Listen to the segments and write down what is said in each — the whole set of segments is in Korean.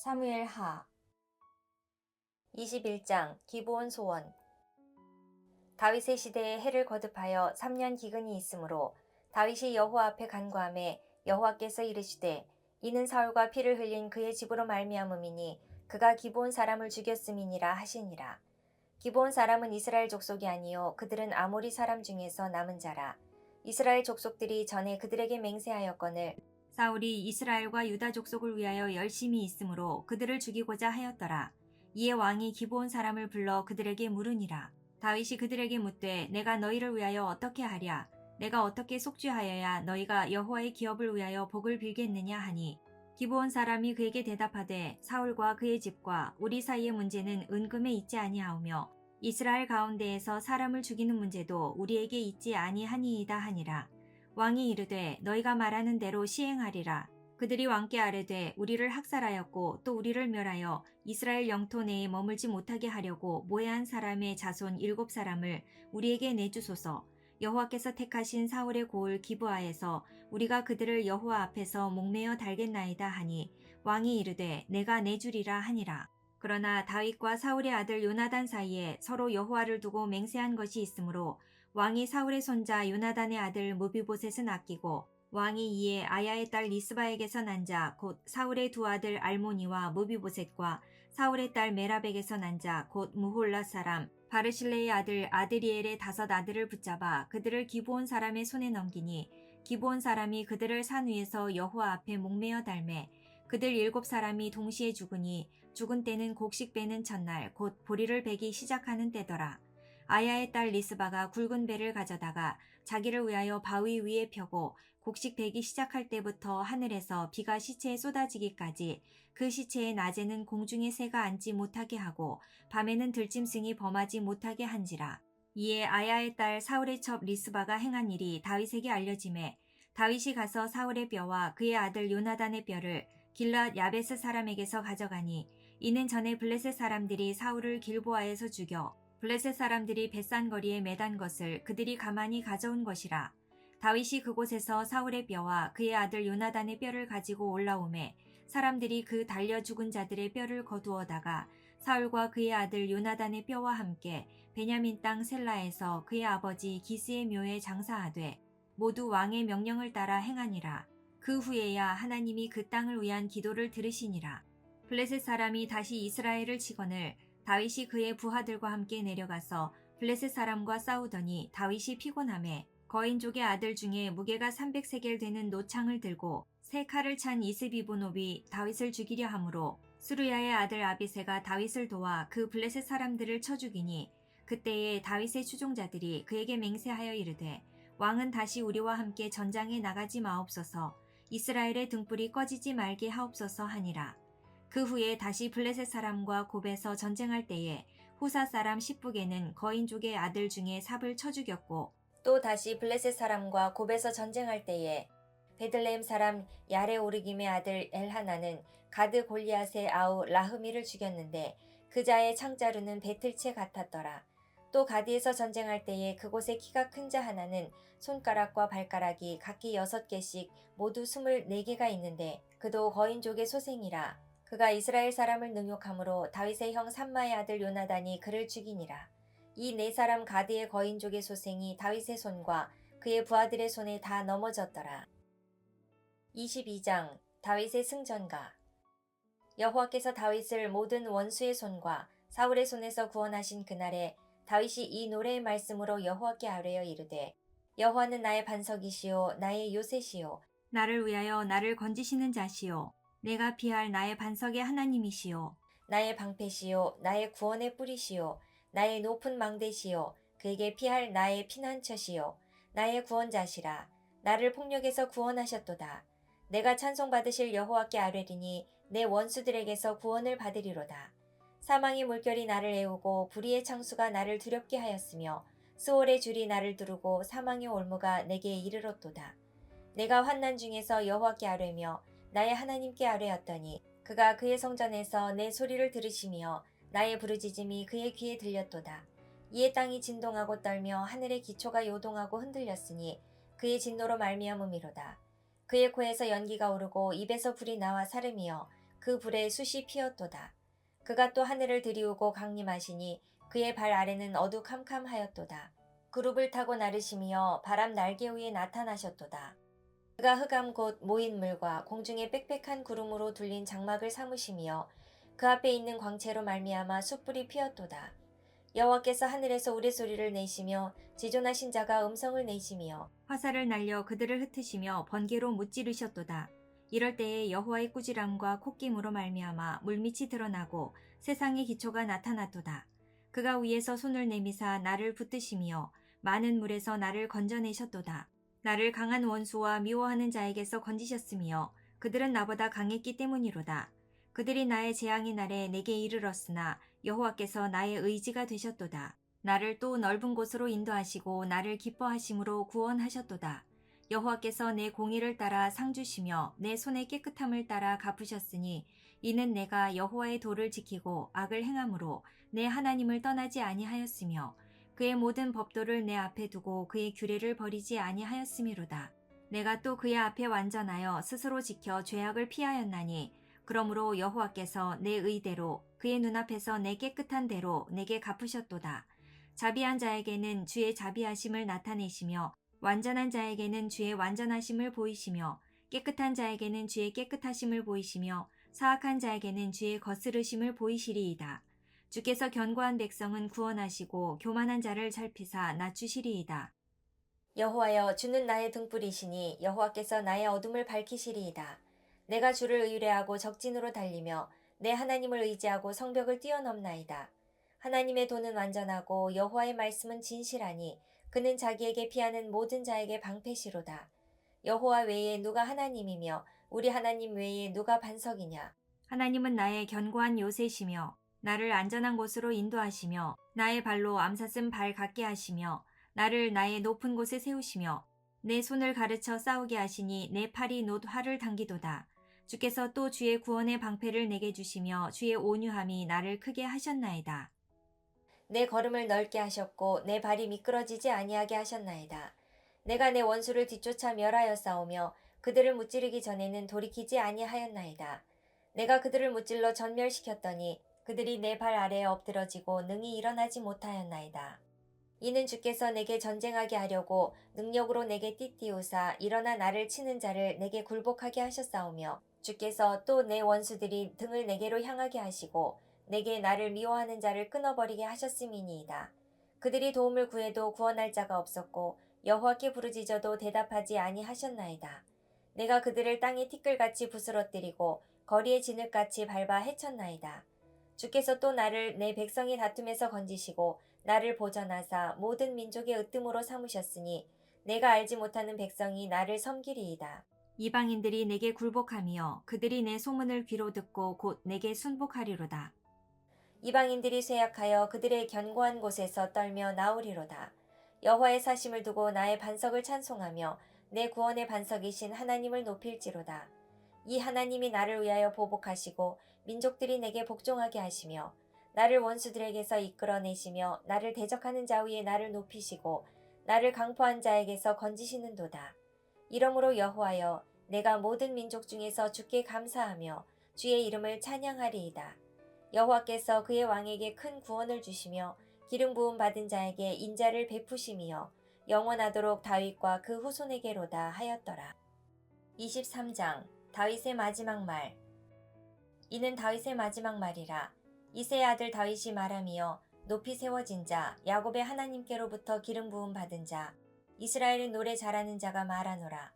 사무엘하 21장 기브온 소원. 다윗의 시대에 해를 거듭하여 3년 기근이 있으므로 다윗이 여호와 앞에 간구하매 여호와께서 이르시되 이는 사울과 피를 흘린 그의 집으로 말미암음이니 그가 기브온 사람을 죽였음이니라 하시니라. 기브온 사람은 이스라엘 족속이 아니요 그들은 아모리 사람 중에서 남은 자라. 이스라엘 족속들이 전에 그들에게 맹세하였거늘 사울이 이스라엘과 유다 족속을 위하여 열심히 있으므로 그들을 죽이고자 하였더라. 이에 왕이 기브온 사람을 불러 그들에게 물으니라. 다윗이 그들에게 묻되 내가 너희를 위하여 어떻게 하랴? 내가 어떻게 속죄하여야 너희가 여호와의 기업을 위하여 복을 빌겠느냐 하니 기브온 사람이 그에게 대답하되 사울과 그의 집과 우리 사이의 문제는 은금에 있지 아니하오며 이스라엘 가운데에서 사람을 죽이는 문제도 우리에게 있지 아니하니이다 하니라. 왕이 이르되 너희가 말하는 대로 시행하리라. 그들이 왕께 아뢰되 우리를 학살하였고 또 우리를 멸하여 이스라엘 영토 내에 머물지 못하게 하려고 모해한 사람의 자손 7사람을 우리에게 내주소서. 여호와께서 택하신 사울의 고을 기브아에서 우리가 그들을 여호와 앞에서 목매어 달겠나이다 하니 왕이 이르되 내가 내주리라 하니라. 그러나 다윗과 사울의 아들 요나단 사이에 서로 여호와를 두고 맹세한 것이 있으므로 왕이 사울의 손자 요나단의 아들 무비보셋은 아끼고 왕이 이에 아야의 딸 리스바에게서 난 자 곧 사울의 두 아들 알모니와 무비보셋과 사울의 딸 메라백에서 난 자 곧 무홀랏 사람 바르실레의 아들 아드리엘의 5 아들을 붙잡아 그들을 기브온 사람의 손에 넘기니 기브온 사람이 그들을 산 위에서 여호와 앞에 목매어 달매 그들 7사람이 동시에 죽으니 죽은 때는 곡식 베는 첫날 곧 보리를 베기 시작하는 때더라. 아야의 딸 리스바가 굵은 배를 가져다가 자기를 위하여 바위 위에 펴고 곡식 베기 시작할 때부터 하늘에서 비가 시체에 쏟아지기까지 그 시체의 낮에는 공중에 새가 앉지 못하게 하고 밤에는 들짐승이 범하지 못하게 한지라. 이에 아야의 딸 사울의 첩 리스바가 행한 일이 다윗에게 알려지매 다윗이 가서 사울의 뼈와 그의 아들 요나단의 뼈를 길르앗 야베스 사람에게서 가져가니 이는 전에 블레셋 사람들이 사울을 길보아에서 죽여 블레셋 사람들이 벳산 거리에 매단 것을 그들이 가만히 가져온 것이라. 다윗이 그곳에서 사울의 뼈와 그의 아들 요나단의 뼈를 가지고 올라오매 사람들이 그 달려 죽은 자들의 뼈를 거두어다가 사울과 그의 아들 요나단의 뼈와 함께 베냐민 땅 셀라에서 그의 아버지 기스의 묘에 장사하되 모두 왕의 명령을 따라 행하니라. 그 후에야 하나님이 그 땅을 위한 기도를 들으시니라. 블레셋 사람이 다시 이스라엘을 치거늘 다윗이 그의 부하들과 함께 내려가서 블레셋 사람과 싸우더니 다윗이 피곤하매 거인족의 아들 중에 무게가 300세겔 되는 노창을 들고 3칼을 찬 이스비보노비 다윗을 죽이려 하므로 수르야의 아들 아비새가 다윗을 도와 그 블레셋 사람들을 쳐 죽이니 그때에 다윗의 추종자들이 그에게 맹세하여 이르되 왕은 다시 우리와 함께 전장에 나가지 마옵소서. 이스라엘의 등불이 꺼지지 말게 하옵소서 하니라. 그 후에 다시 블레셋 사람과 곱에서 전쟁할 때에 후사 사람 십북에는 거인족의 아들 중에 삽을 쳐 죽였고 또 다시 블레셋 사람과 곱에서 전쟁할 때에 베들레헴 사람 야레오르김의 아들 엘하나는 가드 골리앗의 아우 라흐미를 죽였는데 그 자의 창자루는 배틀채 같았더라. 또 가드에서 전쟁할 때에 그곳에 키가 큰 자 하나는 손가락과 발가락이 각기 6개씩 모두 24개가 있는데 그도 거인족의 소생이라. 그가 이스라엘 사람을 능욕함으로 다윗의 형 삼마의 아들 요나단이 그를 죽이니라. 이 4사람 가드의 거인족의 소생이 다윗의 손과 그의 부하들의 손에 다 넘어졌더라. 22장 다윗의 승전가. 여호와께서 다윗을 모든 원수의 손과 사울의 손에서 구원하신 그날에 다윗이 이 노래의 말씀으로 여호와께 아뢰어 이르되 여호와는 나의 반석이시요 나의 요새시요 나를 위하여 나를 건지시는 자시요 내가 피할 나의 반석의 하나님이시요 나의 방패시요 나의 구원의 뿌리시요 나의 높은 망대시요 그에게 피할 나의 피난처시요 나의 구원자시라. 나를 폭력에서 구원하셨도다. 내가 찬송받으실 여호와께 아뢰리니 내 원수들에게서 구원을 받으리로다. 사망의 물결이 나를 애우고 불의의 창수가 나를 두렵게 하였으며 스올의 줄이 나를 두르고 사망의 올무가 내게 이르렀도다. 내가 환난 중에서 여호와께 아뢰며 나의 하나님께 아뢰었더니 그가 그의 성전에서 내 소리를 들으시며 나의 부르짖음이 그의 귀에 들렸도다. 이에 땅이 진동하고 떨며 하늘의 기초가 요동하고 흔들렸으니 그의 진노로 말미암음이로다. 그의 코에서 연기가 오르고 입에서 불이 나와 사름이여 그 불에 숯이 피었도다. 그가 또 하늘을 들이우고 강림하시니 그의 발 아래는 어두캄캄하였도다. 그룹을 타고 나르시며 바람 날개 위에 나타나셨도다. 그가 흑암 곧 모인 물과 공중의 빽빽한 구름으로 둘린 장막을 삼으시며 그 앞에 있는 광채로 말미암아 숯불이 피었도다. 여호와께서 하늘에서 우레소리를 내시며 지존하신 자가 음성을 내시며 화살을 날려 그들을 흩으시며 번개로 무찌르셨도다. 이럴 때에 여호와의 꾸지람과 콧김으로 말미암아 물밑이 드러나고 세상의 기초가 나타났도다. 그가 위에서 손을 내미사 나를 붙드시며 많은 물에서 나를 건져내셨도다. 나를 강한 원수와 미워하는 자에게서 건지셨으며 그들은 나보다 강했기 때문이로다. 그들이 나의 재앙의 날에 내게 이르렀으나 여호와께서 나의 의지가 되셨도다. 나를 또 넓은 곳으로 인도하시고 나를 기뻐하심으로 구원하셨도다. 여호와께서 내 공의를 따라 상 주시며 내 손의 깨끗함을 따라 갚으셨으니 이는 내가 여호와의 도를 지키고 악을 행함으로 내 하나님을 떠나지 아니하였으며 그의 모든 법도를 내 앞에 두고 그의 규례를 버리지 아니하였음이로다. 내가 또 그의 앞에 완전하여 스스로 지켜 죄악을 피하였나니 그러므로 여호와께서 내 의대로 그의 눈앞에서 내 깨끗한 대로 내게 갚으셨도다. 자비한 자에게는 주의 자비하심을 나타내시며 완전한 자에게는 주의 완전하심을 보이시며 깨끗한 자에게는 주의 깨끗하심을 보이시며 사악한 자에게는 주의 거스르심을 보이시리이다. 주께서 견고한 백성은 구원하시고 교만한 자를 살피사 낮추시리이다. 여호와여, 주는 나의 등불이시니 여호와께서 나의 어둠을 밝히시리이다. 내가 주를 의뢰하고 적진으로 달리며 내 하나님을 의지하고 성벽을 뛰어넘나이다. 하나님의 도는 완전하고 여호와의 말씀은 진실하니 그는 자기에게 피하는 모든 자에게 방패시로다. 여호와 외에 누가 하나님이며 우리 하나님 외에 누가 반석이냐. 하나님은 나의 견고한 요새시며 나를 안전한 곳으로 인도하시며 나의 발로 암사슴 발 같게 하시며 나를 나의 높은 곳에 세우시며 내 손을 가르쳐 싸우게 하시니 내 팔이 놋 활을 당기도다. 주께서 또 주의 구원의 방패를 내게 주시며 주의 온유함이 나를 크게 하셨나이다. 내 걸음을 넓게 하셨고 내 발이 미끄러지지 아니하게 하셨나이다. 내가 내 원수를 뒤쫓아 멸하여 싸우며 그들을 무찌르기 전에는 돌이키지 아니하였나이다. 내가 그들을 무찔러 전멸시켰더니 그들이 내 발 아래에 엎드러지고 능히 일어나지 못하였나이다. 이는 주께서 내게 전쟁하게 하려고 능력으로 내게 띠띠우사 일어나 나를 치는 자를 내게 굴복하게 하셨사오며 주께서 또 내 원수들이 등을 내게로 향하게 하시고 내게 나를 미워하는 자를 끊어버리게 하셨음이니이다. 그들이 도움을 구해도 구원할 자가 없었고 여호와께 부르짖어도 대답하지 아니하셨나이다. 내가 그들을 땅의 티끌같이 부스러뜨리고 거리의 진흙같이 밟아 해쳤나이다. 주께서 또 나를 내 백성의 다툼에서 건지시고 나를 보전하사 모든 민족의 으뜸으로 삼으셨으니 내가 알지 못하는 백성이 나를 섬기리이다. 이방인들이 내게 굴복하며 그들이 내 소문을 귀로 듣고 곧 내게 순복하리로다. 이방인들이 쇠약하여 그들의 견고한 곳에서 떨며 나오리로다. 여호와의 사심을 두고 나의 반석을 찬송하며 내 구원의 반석이신 하나님을 높일지로다. 이 하나님이 나를 위하여 보복하시고 민족들이 내게 복종하게 하시며 나를 원수들에게서 이끌어내시며 나를 대적하는 자 위에 나를 높이시고 나를 강포한 자에게서 건지시는도다. 이러므로 여호와여, 내가 모든 민족 중에서 주께 감사하며 주의 이름을 찬양하리이다. 여호와께서 그의 왕에게 큰 구원을 주시며 기름 부음 받은 자에게 인자를 베푸심이여 영원하도록 다윗과 그 후손에게로다 하였더라. 23장 다윗의 마지막 말. 이는 다윗의 마지막 말이라. 이새의 아들 다윗이 말하며 높이 세워진 자 야곱의 하나님께로부터 기름 부음 받은 자 이스라엘의 노래 잘하는 자가 말하노라.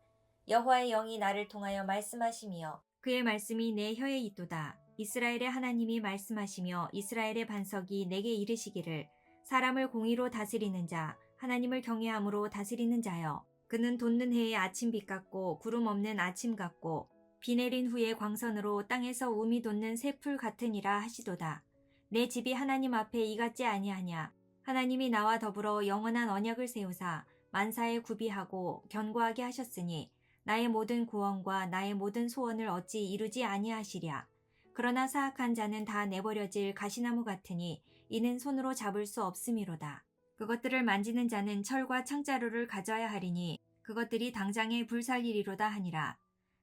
여호와의 영이 나를 통하여 말씀하시며 그의 말씀이 내 혀에 있도다. 이스라엘의 하나님이 말씀하시며 이스라엘의 반석이 내게 이르시기를 사람을 공의로 다스리는 자 하나님을 경외함으로 다스리는 자여 그는 돋는 해의 아침빛 같고 구름 없는 아침 같고 비 내린 후에 광선으로 땅에서 우미 돋는 새풀 같으니라 하시도다. 내 집이 하나님 앞에 이같지 아니하냐. 하나님이 나와 더불어 영원한 언약을 세우사 만사에 구비하고 견고하게 하셨으니 나의 모든 구원과 나의 모든 소원을 어찌 이루지 아니하시랴. 그러나 사악한 자는 다 내버려질 가시나무 같으니 이는 손으로 잡을 수 없음이로다. 그것들을 만지는 자는 철과 창자루를 가져야 하리니 그것들이 당장에 불살리리로다 하니라.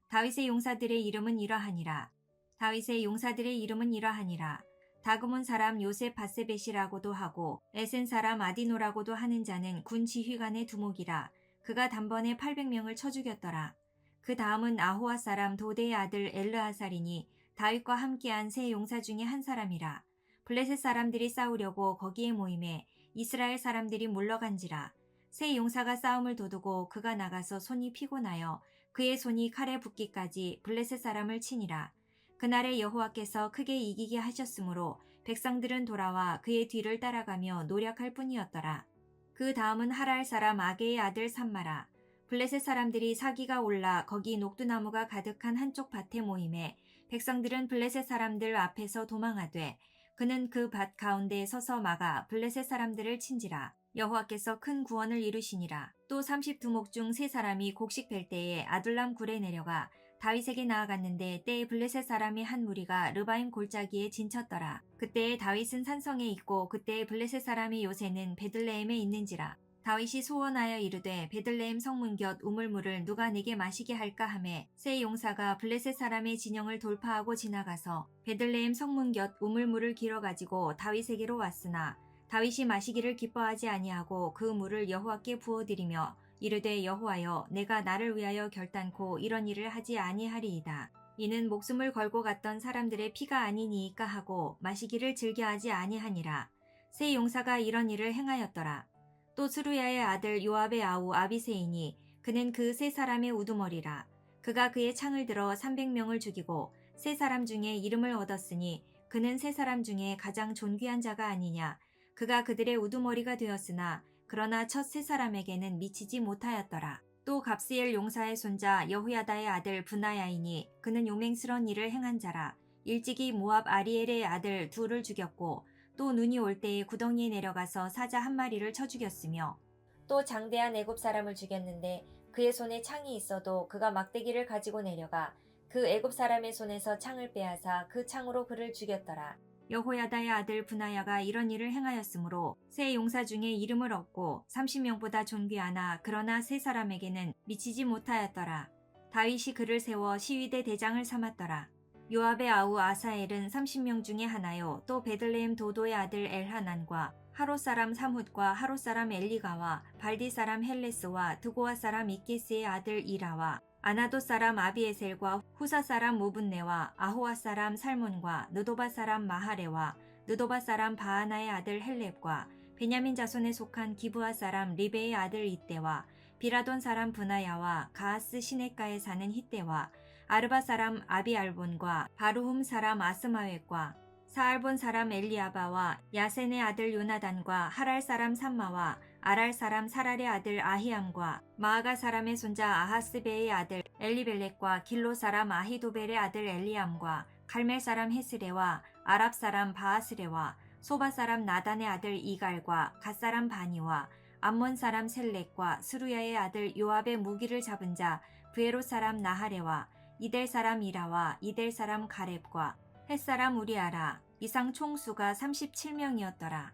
다윗의 용사들의 이름은 이러하니라. 다윗의 용사들의 이름은 이러하니라. 다그몬 사람 요셉 바세벳이라고도 하고 에센 사람 아디노라고도 하는 자는 군 지휘관의 두목이라. 그가 단번에 800명을 쳐 죽였더라. 그 다음은 아호와 사람 도대의 아들 엘르아살이니 다윗과 함께한 세 용사 중에 한 사람이라. 블레셋 사람들이 싸우려고 거기에 모임에 이스라엘 사람들이 물러간지라. 세 용사가 싸움을 도두고 그가 나가서 손이 피곤하여 그의 손이 칼에 붙기까지 블레셋 사람을 치니라. 그날에 여호와께서 크게 이기게 하셨으므로 백성들은 돌아와 그의 뒤를 따라가며 노력할 뿐이었더라. 그 다음은 하랄 사람 아게의 아들 삼마라. 블레셋 사람들이 사기가 올라 거기 녹두나무가 가득한 한쪽 밭에 모임에 백성들은 블레셋 사람들 앞에서 도망하되 그는 그 밭 가운데에 서서 막아 블레셋 사람들을 친지라. 여호와께서 큰 구원을 이루시니라. 또 32목 중 3사람이 곡식 벨 때에 아둘람 굴에 내려가 다윗에게 나아갔는데 때에 블레셋 사람의 한 무리가 르바임 골짜기에 진쳤더라. 그때에 다윗은 산성에 있고 그때에 블레셋 사람의 요새는 베들레헴에 있는지라. 다윗이 소원하여 이르되 베들레헴 성문 곁 우물물을 누가 내게 마시게 할까 하매 세 용사가 블레셋 사람의 진영을 돌파하고 지나가서 베들레헴 성문 곁 우물물을 길어가지고 다윗에게로 왔으나 다윗이 마시기를 기뻐하지 아니하고 그 물을 여호와께 부어드리며 이르되 여호와여 내가 나를 위하여 결단코 이런 일을 하지 아니하리이다. 이는 목숨을 걸고 갔던 사람들의 피가 아니니이까 하고 마시기를 즐겨하지 아니하니라. 세 용사가 이런 일을 행하였더라. 또 스루야의 아들 요압의 아우 아비새이니 그는 그 세 사람의 우두머리라. 그가 그의 창을 들어 300명을 죽이고 세 사람 중에 이름을 얻었으니 그는 세 사람 중에 가장 존귀한 자가 아니냐. 그가 그들의 우두머리가 되었으나 그러나 첫 세 사람에게는 미치지 못하였더라. 또 갑스엘 용사의 손자 여후야다의 아들 브나야이니 그는 용맹스러운 일을 행한 자라. 일찍이 모압 아리엘의 아들 둘을 죽였고 또 눈이 올 때에 구덩이에 내려가서 사자 한 마리를 쳐 죽였으며 또 장대한 애굽 사람을 죽였는데 그의 손에 창이 있어도 그가 막대기를 가지고 내려가 그 애굽 사람의 손에서 창을 빼앗아 그 창으로 그를 죽였더라. 여호야다의 아들 브나야가 이런 일을 행하였으므로 세 용사 중에 이름을 얻고 30명보다 존귀하나 그러나 세 사람에게는 미치지 못하였더라. 다윗이 그를 세워 시위대 대장을 삼았더라. 요압의 아우 아사엘은 30명 중에 하나요. 또 베들레헴 도도의 아들 엘하난과 하롯 사람 삼훗과 하롯 사람 엘리가와 발디 사람 헬레스와 드고아 사람 이케스의 아들 이라와 아나도 사람 아비에셀과 후사 사람 무분네와 아호아 사람 살몬과 느도바 사람 마하레와 느도바 사람 바하나의 아들 헬렙과 베냐민 자손에 속한 기브아 사람 리베의 아들 이때와 비라돈 사람 브나야와 가하스 시내가에 사는 히때와 아르바 사람 아비알본과 바루훔 사람 아스마웻과 사알본 사람 엘리아바와 야센의 아들 요나단과 하랄 사람 삼마와 아랄 사람 사랄의 아들 아히암과 마아가 사람의 손자 아하스베의 아들 엘리벨렉과 길로 사람 아히도벨의 아들 엘리암과 갈멜 사람 헤스레와 아랍 사람 바하스레와 소바 사람 나단의 아들 이갈과 갓 사람 바니와 암몬 사람 셀렉과 스루야의 아들 요압의 무기를 잡은 자 브에롯 사람 나하레와 이델 사람 이라와 이델 사람 가렙과 헷 사람 우리아라. 이상 총수가 37명이었더라.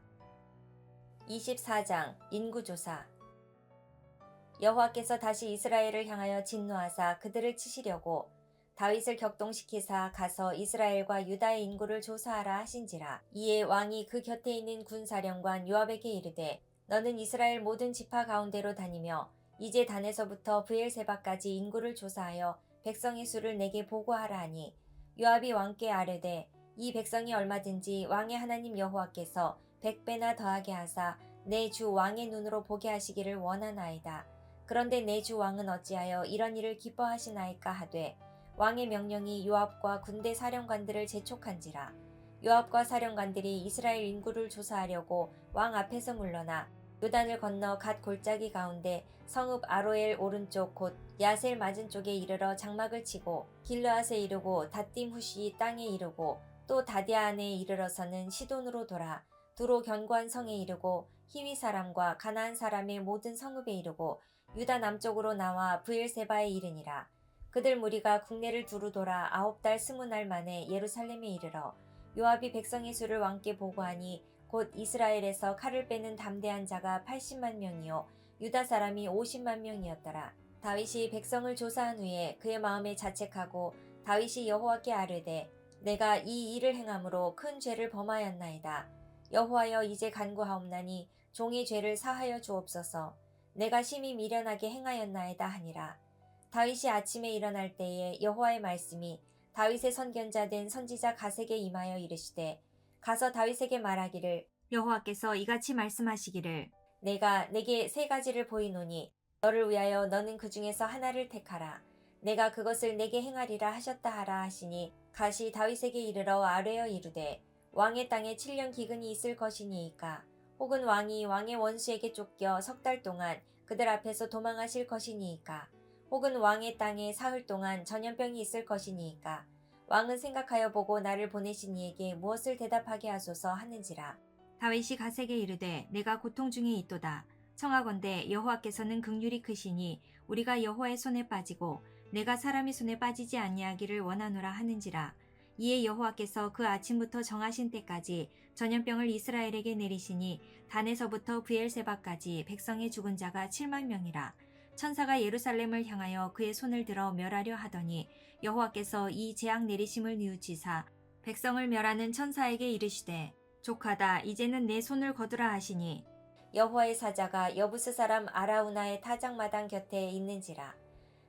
24장 인구조사. 여호와께서 다시 이스라엘을 향하여 진노하사 그들을 치시려고 다윗을 격동시키사 가서 이스라엘과 유다의 인구를 조사하라 하신지라. 이에 왕이 그 곁에 있는 군사령관 요압에게 이르되 너는 이스라엘 모든 지파 가운데로 다니며 이제 단에서부터 브엘세바까지 인구를 조사하여 백성의 수를 내게 보고하라 하니 요압이 왕께 아뢰되 이 백성이 얼마든지 왕의 하나님 여호와께서 100배나 더하게 하사 내 주 왕의 눈으로 보게 하시기를 원하나이다. 그런데 내 주 왕은 어찌하여 이런 일을 기뻐하시나이까 하되 왕의 명령이 요압과 군대 사령관들을 재촉한지라. 요압과 사령관들이 이스라엘 인구를 조사하려고 왕 앞에서 물러나 요단을 건너 갓 골짜기 가운데 성읍 아로엘 오른쪽 곧 야셀 맞은 쪽에 이르러 장막을 치고 길르앗에 이르고 닷딤 후시 땅에 이르고 또 다디아 안에 이르러서는 시돈으로 돌아 두로 견고한 성에 이르고 히위 사람과 가나안 사람의 모든 성읍에 이르고 유다 남쪽으로 나와 브엘세바에 이르니라. 그들 무리가 국내를 두루 돌아 9달 20날 만에 예루살렘에 이르러 요압이 백성의 수를 왕께 보고하니 곧 이스라엘에서 칼을 빼는 담대한 자가 80만 명이요 유다 사람이 50만 명이었더라. 다윗이 백성을 조사한 후에 그의 마음에 자책하고 다윗이 여호와께 아뢰되 내가 이 일을 행함으로 큰 죄를 범하였나이다. 여호와여 이제 간구하옵나니 종의 죄를 사하여 주옵소서. 내가 심히 미련하게 행하였나이다 하니라. 다윗이 아침에 일어날 때에 여호와의 말씀이 다윗의 선견자 된 선지자 갓에게 임하여 이르시되 가서 다윗에게 말하기를 여호와께서 이같이 말씀하시기를 내가 내게 세 가지를 보이노니 너를 위하여 너는 그 중에서 하나를 택하라. 내가 그것을 내게 행하리라 하셨다 하라 하시니 갓이 다윗에게 이르러 아뢰어 이르되 왕의 땅에 7년 기근이 있을 것이니이까 혹은 왕이 왕의 원수에게 쫓겨 석 달 동안 그들 앞에서 도망하실 것이니이까 혹은 왕의 땅에 사흘 동안 전염병이 있을 것이니이까 왕은 생각하여 보고 나를 보내신 이에게 무엇을 대답하게 하소서 하는지라. 다윗이 갓에게 이르되 내가 고통 중에 있도다. 청하건대 여호와께서는 긍휼이 크시니 우리가 여호와의 손에 빠지고 내가 사람의 손에 빠지지 아니하기를 원하노라 하는지라. 이에 여호와께서 그 아침부터 정하신 때까지 전염병을 이스라엘에게 내리시니 단에서부터 브엘세바까지 백성의 죽은 자가 7만 명이라. 천사가 예루살렘을 향하여 그의 손을 들어 멸하려 하더니 여호와께서 이 재앙 내리심을 뉘우치사 백성을 멸하는 천사에게 이르시되 족하다 이제는 내 손을 거두라 하시니 여호와의 사자가 여부스 사람 아라우나의 타작마당 곁에 있는지라.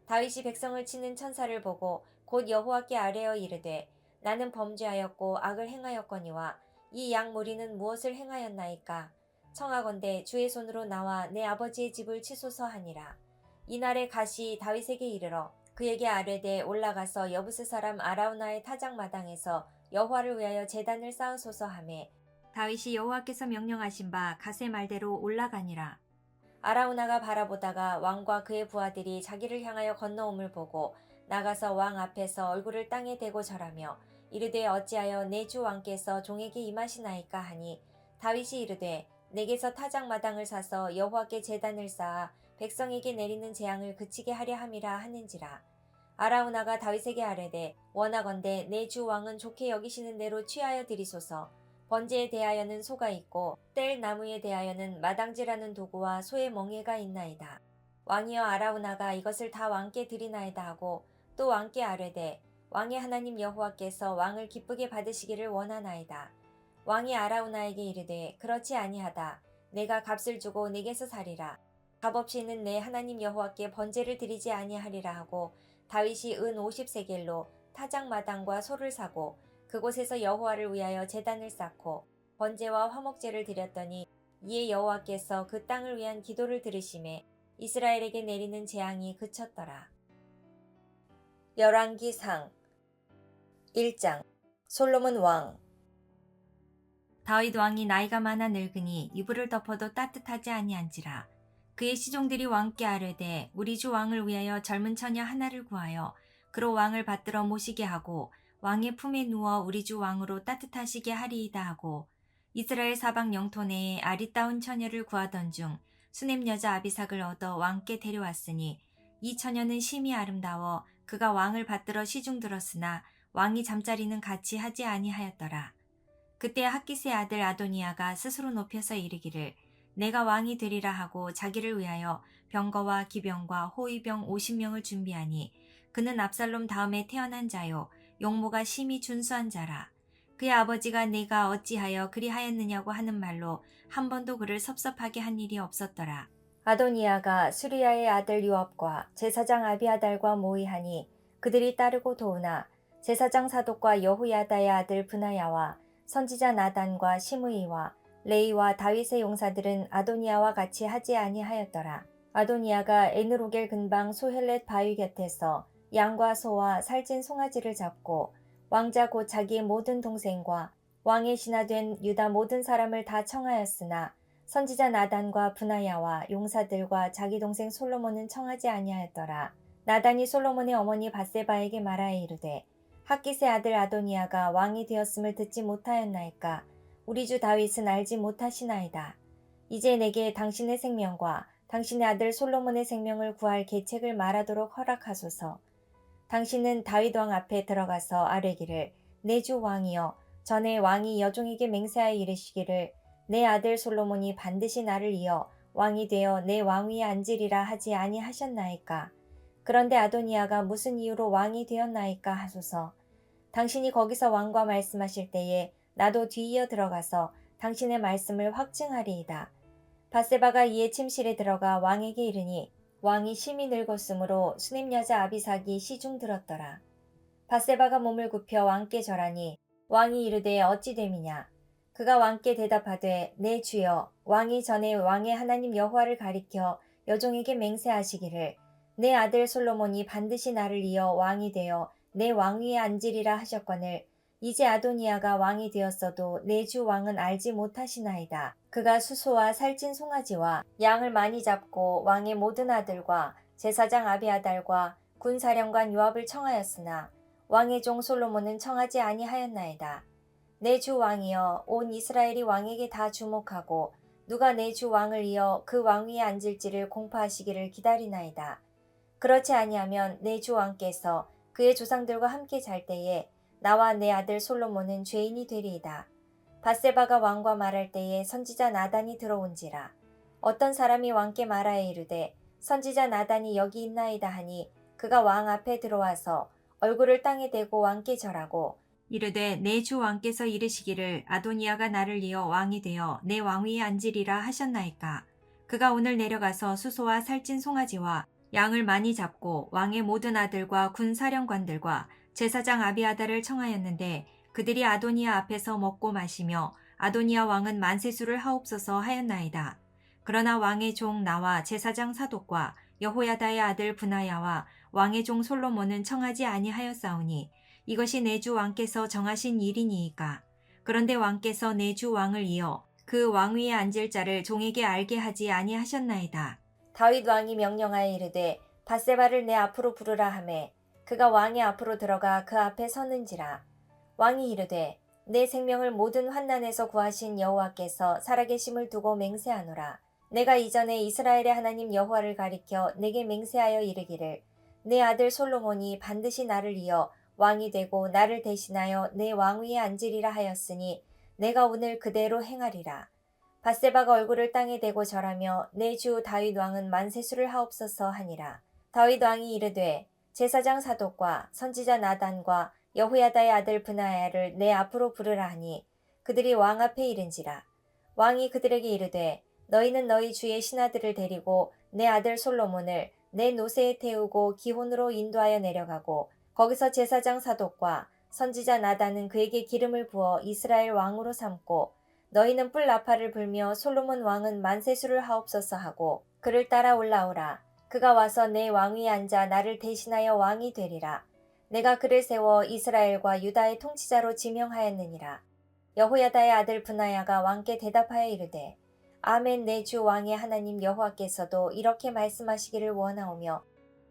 다윗이 백성을 치는 천사를 보고 곧 여호와께 아뢰어 이르되 나는 범죄하였고 악을 행하였거니와 이 양 무리는 무엇을 행하였나이까. 청하건대 주의 손으로 나와 내 아버지의 집을 치소서 하니라. 이날에 갓이 다윗에게 이르러 그에게 아뢰되 올라가서 여부스 사람 아라우나의 타작마당에서 여호와를 위하여 제단을 쌓으소서 하매 다윗이 여호와께서 명령하신 바 갓의 말대로 올라가니라. 아라우나가 바라보다가 왕과 그의 부하들이 자기를 향하여 건너옴을 보고 나가서 왕 앞에서 얼굴을 땅에 대고 절하며 이르되 어찌하여 내 주 왕께서 종에게 임하시나이까 하니 다윗이 이르되 내게서 타작마당을 사서 여호와께 제단을 쌓아 백성에게 내리는 재앙을 그치게 하려 함이라 하는지라. 아라우나가 다윗에게 아뢰되 원하건대 내 주 왕은 좋게 여기시는 대로 취하여 드리소서. 번제에 대하여는 소가 있고 뗄 나무에 대하여는 마당지라는 도구와 소의 멍에가 있나이다. 왕이여 아라우나가 이것을 다 왕께 드리나이다 하고 또 왕께 아뢰되 왕의 하나님 여호와께서 왕을 기쁘게 받으시기를 원하나이다. 왕이 아라우나에게 이르되 그렇지 아니하다. 내가 값을 주고 내게서 사리라. 값 없이는 내 하나님 여호와께 번제를 드리지 아니하리라 하고 다윗이 은 50세겔로 타작마당과 소를 사고 그곳에서 여호와를 위하여 제단을 쌓고 번제와 화목제를 드렸더니 이에 여호와께서 그 땅을 위한 기도를 들으심에 이스라엘에게 내리는 재앙이 그쳤더라. 열왕기상 1장 솔로몬 왕. 다윗 왕이 나이가 많아 늙으니 이불을 덮어도 따뜻하지 아니한지라. 그의 시종들이 왕께 아뢰되 우리 주 왕을 위하여 젊은 처녀 하나를 구하여 그로 왕을 받들어 모시게 하고 왕의 품에 누워 우리 주 왕으로 따뜻하시게 하리이다 하고 이스라엘 사방 영토 내에 아리따운 처녀를 구하던 중 수넴 여자 아비삭을 얻어 왕께 데려왔으니 이 처녀는 심히 아름다워 그가 왕을 받들어 시중 들었으나 왕이 잠자리는 같이 하지 아니하였더라. 그때 학기스의 아들 아도니아가 스스로 높여서 이르기를 내가 왕이 되리라 하고 자기를 위하여 병거와 기병과 호위병 50명을 준비하니 그는 압살롬 다음에 태어난 자요 용모가 심히 준수한 자라. 그의 아버지가 내가 어찌하여 그리하였느냐고 하는 말로 한 번도 그를 섭섭하게 한 일이 없었더라. 아도니아가 수리야의 아들 요압과 제사장 아비아달과 모의하니 그들이 따르고 도우나 제사장 사독과 여호야다의 아들 브나야와 선지자 나단과 시므이와 레이와 다윗의 용사들은 아도니아와 같이 하지 아니하였더라. 아도니아가 에느로겔 근방 소헬렛 바위 곁에서 양과 소와 살찐 송아지를 잡고 왕자 곧 자기의 모든 동생과 왕의 신하된 유다 모든 사람을 다 청하였으나 선지자 나단과 브나야와 용사들과 자기 동생 솔로몬은 청하지 아니하였더라. 나단이 솔로몬의 어머니 밧세바에게 말하여 이르되 학깃의 아들 아도니아가 왕이 되었음을 듣지 못하였나이까. 우리 주 다윗은 알지 못하시나이다. 이제 내게 당신의 생명과 당신의 아들 솔로몬의 생명을 구할 계책을 말하도록 허락하소서. 당신은 다윗 왕 앞에 들어가서 아뢰기를 내 주 왕이여 전에 왕이 여종에게 맹세하여 이르시기를 내 아들 솔로몬이 반드시 나를 이어 왕이 되어 내 왕위에 앉으리라 하지 아니하셨나이까. 그런데 아도니아가 무슨 이유로 왕이 되었나이까 하소서. 당신이 거기서 왕과 말씀하실 때에 나도 뒤이어 들어가서 당신의 말씀을 확증하리이다. 밧세바가 이에 침실에 들어가 왕에게 이르니 왕이 심히 늙었으므로 수냄 여자 아비삭이 시중 들었더라. 밧세바가 몸을 굽혀 왕께 절하니 왕이 이르되 어찌 됨이냐. 그가 왕께 대답하되 내 주여 왕이 전에 왕의 하나님 여호와를 가리켜 여종에게 맹세하시기를 내 아들 솔로몬이 반드시 나를 이어 왕이 되어 내 왕위에 앉으리라 하셨거늘 이제 아도니아가 왕이 되었어도 내 주 왕은 알지 못하시나이다. 그가 수소와 살찐 송아지와 양을 많이 잡고 왕의 모든 아들과 제사장 아비아달과 군사령관 요압을 청하였으나 왕의 종 솔로몬은 청하지 아니하였나이다. 내 주 왕이여 온 이스라엘이 왕에게 다 주목하고 누가 내 주 왕을 이어 그 왕위에 앉을지를 공포하시기를 기다리나이다. 그렇지 아니하면 내 주 왕께서 그의 조상들과 함께 잘 때에 나와 내 아들 솔로몬은 죄인이 되리이다. 밧세바가 왕과 말할 때에 선지자 나단이 들어온지라. 어떤 사람이 왕께 말하여 이르되 선지자 나단이 여기 있나이다 하니 그가 왕 앞에 들어와서 얼굴을 땅에 대고 왕께 절하고 이르되 내 주 왕께서 이르시기를 아도니아가 나를 이어 왕이 되어 내 왕위에 앉으리라 하셨나이까. 그가 오늘 내려가서 수소와 살찐 송아지와 양을 많이 잡고 왕의 모든 아들과 군사령관들과 제사장 아비아달을 청하였는데 그들이 아도니아 앞에서 먹고 마시며 아도니아 왕은 만세수를 하옵소서 하였나이다. 그러나 왕의 종 나와 제사장 사독과 여호야다의 아들 브나야와 왕의 종 솔로몬은 청하지 아니하였사오니 이것이 내 주 왕께서 정하신 일이니이까. 그런데 왕께서 내 주 왕을 이어 그 왕위에 앉을 자를 종에게 알게 하지 아니하셨나이다. 다윗 왕이 명령하여 이르되 밧세바를 내 앞으로 부르라 하매 그가 왕의 앞으로 들어가 그 앞에 서는지라. 왕이 이르되 내 생명을 모든 환난에서 구하신 여호와께서 살아계심을 두고 맹세하노라. 내가 이전에 이스라엘의 하나님 여호와를 가리켜 내게 맹세하여 이르기를 내 아들 솔로몬이 반드시 나를 이어 왕이 되고 나를 대신하여 내 왕위에 앉으리라 하였으니 내가 오늘 그대로 행하리라. 밧세바가 얼굴을 땅에 대고 절하며 내 주 다윗 왕은 만세수를 하옵소서 하니라. 다윗 왕이 이르되 제사장 사독과 선지자 나단과 여호야다의 아들 브나야를 내 앞으로 부르라 하니 그들이 왕 앞에 이른지라. 왕이 그들에게 이르되 너희는 너희 주의 신하들을 데리고 내 아들 솔로몬을 내 노새에 태우고 기혼으로 인도하여 내려가고 거기서 제사장 사독과 선지자 나단은 그에게 기름을 부어 이스라엘 왕으로 삼고 너희는 뿔 나팔을 불며 솔로몬 왕은 만세수를 하옵소서 하고 그를 따라 올라오라. 그가 와서 내 왕위에 앉아 나를 대신하여 왕이 되리라. 내가 그를 세워 이스라엘과 유다의 통치자로 지명하였느니라. 여호야다의 아들 브나야가 왕께 대답하여 이르되 아멘. 내 주 왕의 하나님 여호와께서도 이렇게 말씀하시기를 원하오며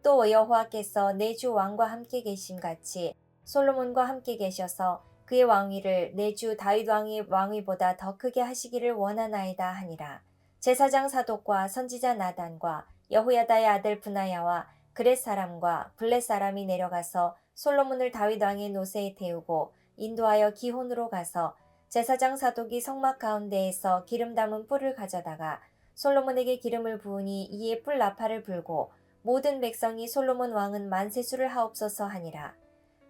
또 여호와께서 내 주 왕과 함께 계심같이 솔로몬과 함께 계셔서 그의 왕위를 내 주 다윗 왕의 왕위보다 더 크게 하시기를 원하나이다 하니라. 제사장 사독과 선지자 나단과 여호야다의 아들 브나야와 그렛 사람과 블렛 사람이 내려가서 솔로몬을 다윗 왕의 노새에 태우고 인도하여 기혼으로 가서 제사장 사독이 성막 가운데에서 기름 담은 뿔을 가져다가 솔로몬에게 기름을 부으니 이에 뿔 나팔을 불고 모든 백성이 솔로몬 왕은 만세수를 하옵소서 하니라.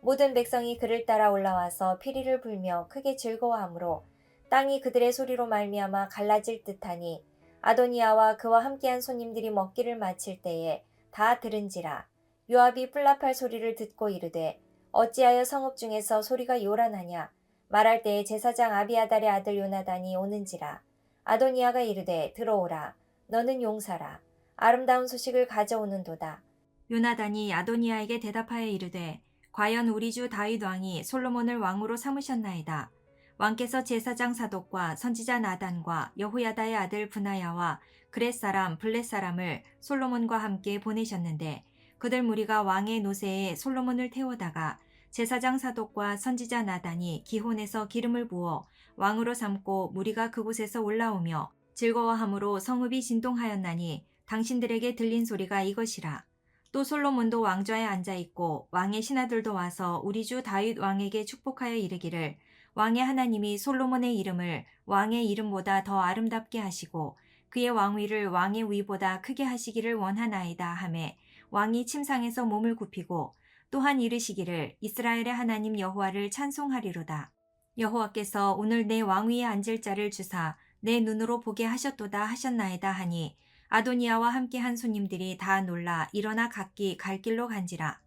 모든 백성이 그를 따라 올라와서 피리를 불며 크게 즐거워하므로 땅이 그들의 소리로 말미암아 갈라질 듯하니 아도니아와 그와 함께한 손님들이 먹기를 마칠 때에 다 들은지라. 요압이 뿔나팔 소리를 듣고 이르되 어찌하여 성읍 중에서 소리가 요란하냐. 말할 때에 제사장 아비아달의 아들 요나단이 오는지라. 아도니아가 이르되 들어오라. 너는 용사라. 아름다운 소식을 가져오는도다. 요나단이 아도니아에게 대답하여 이르되 과연 우리 주 다윗 왕이 솔로몬을 왕으로 삼으셨나이다. 왕께서 제사장 사독과 선지자 나단과 여호야다의 아들 브나야와 그렛 사람 블렛 사람을 솔로몬과 함께 보내셨는데 그들 무리가 왕의 노새에 솔로몬을 태우다가 제사장 사독과 선지자 나단이 기혼에서 기름을 부어 왕으로 삼고 무리가 그곳에서 올라오며 즐거워함으로 성읍이 진동하였나니 당신들에게 들린 소리가 이것이라. 또 솔로몬도 왕좌에 앉아있고 왕의 신하들도 와서 우리 주 다윗 왕에게 축복하여 이르기를 왕의 하나님이 솔로몬의 이름을 왕의 이름보다 더 아름답게 하시고 그의 왕위를 왕의 위보다 크게 하시기를 원하나이다 하매 왕이 침상에서 몸을 굽히고 또한 이르시기를 이스라엘의 하나님 여호와를 찬송하리로다. 여호와께서 오늘 내 왕위에 앉을 자를 주사 내 눈으로 보게 하셨도다 하셨나이다 하니 아도니아와 함께한 손님들이 다 놀라 일어나 각기 갈 길로 간지라.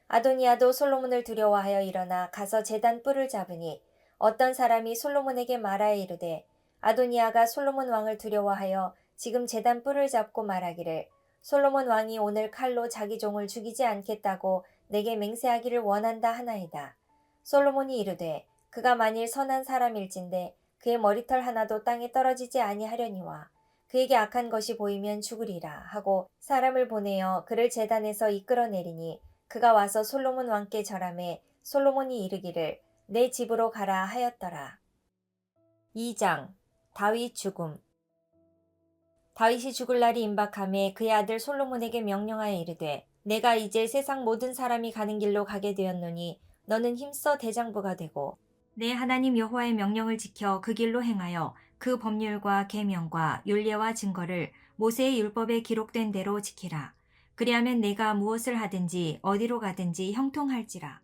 아도니아도 솔로몬을 두려워하여 일어나 가서 제단 뿔을 잡으니 어떤 사람이 솔로몬에게 말하여 이르되 아도니아가 솔로몬 왕을 두려워하여 지금 제단 뿔을 잡고 말하기를 솔로몬 왕이 오늘 칼로 자기 종을 죽이지 않겠다고 내게 맹세하기를 원한다 하나이다. 솔로몬이 이르되 그가 만일 선한 사람일진데 그의 머리털 하나도 땅에 떨어지지 아니하려니와 그에게 악한 것이 보이면 죽으리라 하고 사람을 보내어 그를 제단에서 이끌어내리니 그가 와서 솔로몬 왕께 절하매 솔로몬이 이르기를 내 집으로 가라 하였더라. 2장 다윗 죽음. 다윗이 죽을 날이 임박하매 그의 아들 솔로몬에게 명령하여 이르되 내가 이제 세상 모든 사람이 가는 길로 가게 되었노니 너는 힘써 대장부가 되고 내 하나님 여호와의 명령을 지켜 그 길로 행하여 그 법률과 계명과 율례와 증거를 모세의 율법에 기록된 대로 지키라. 그리하면 내가 무엇을 하든지 어디로 가든지 형통할지라.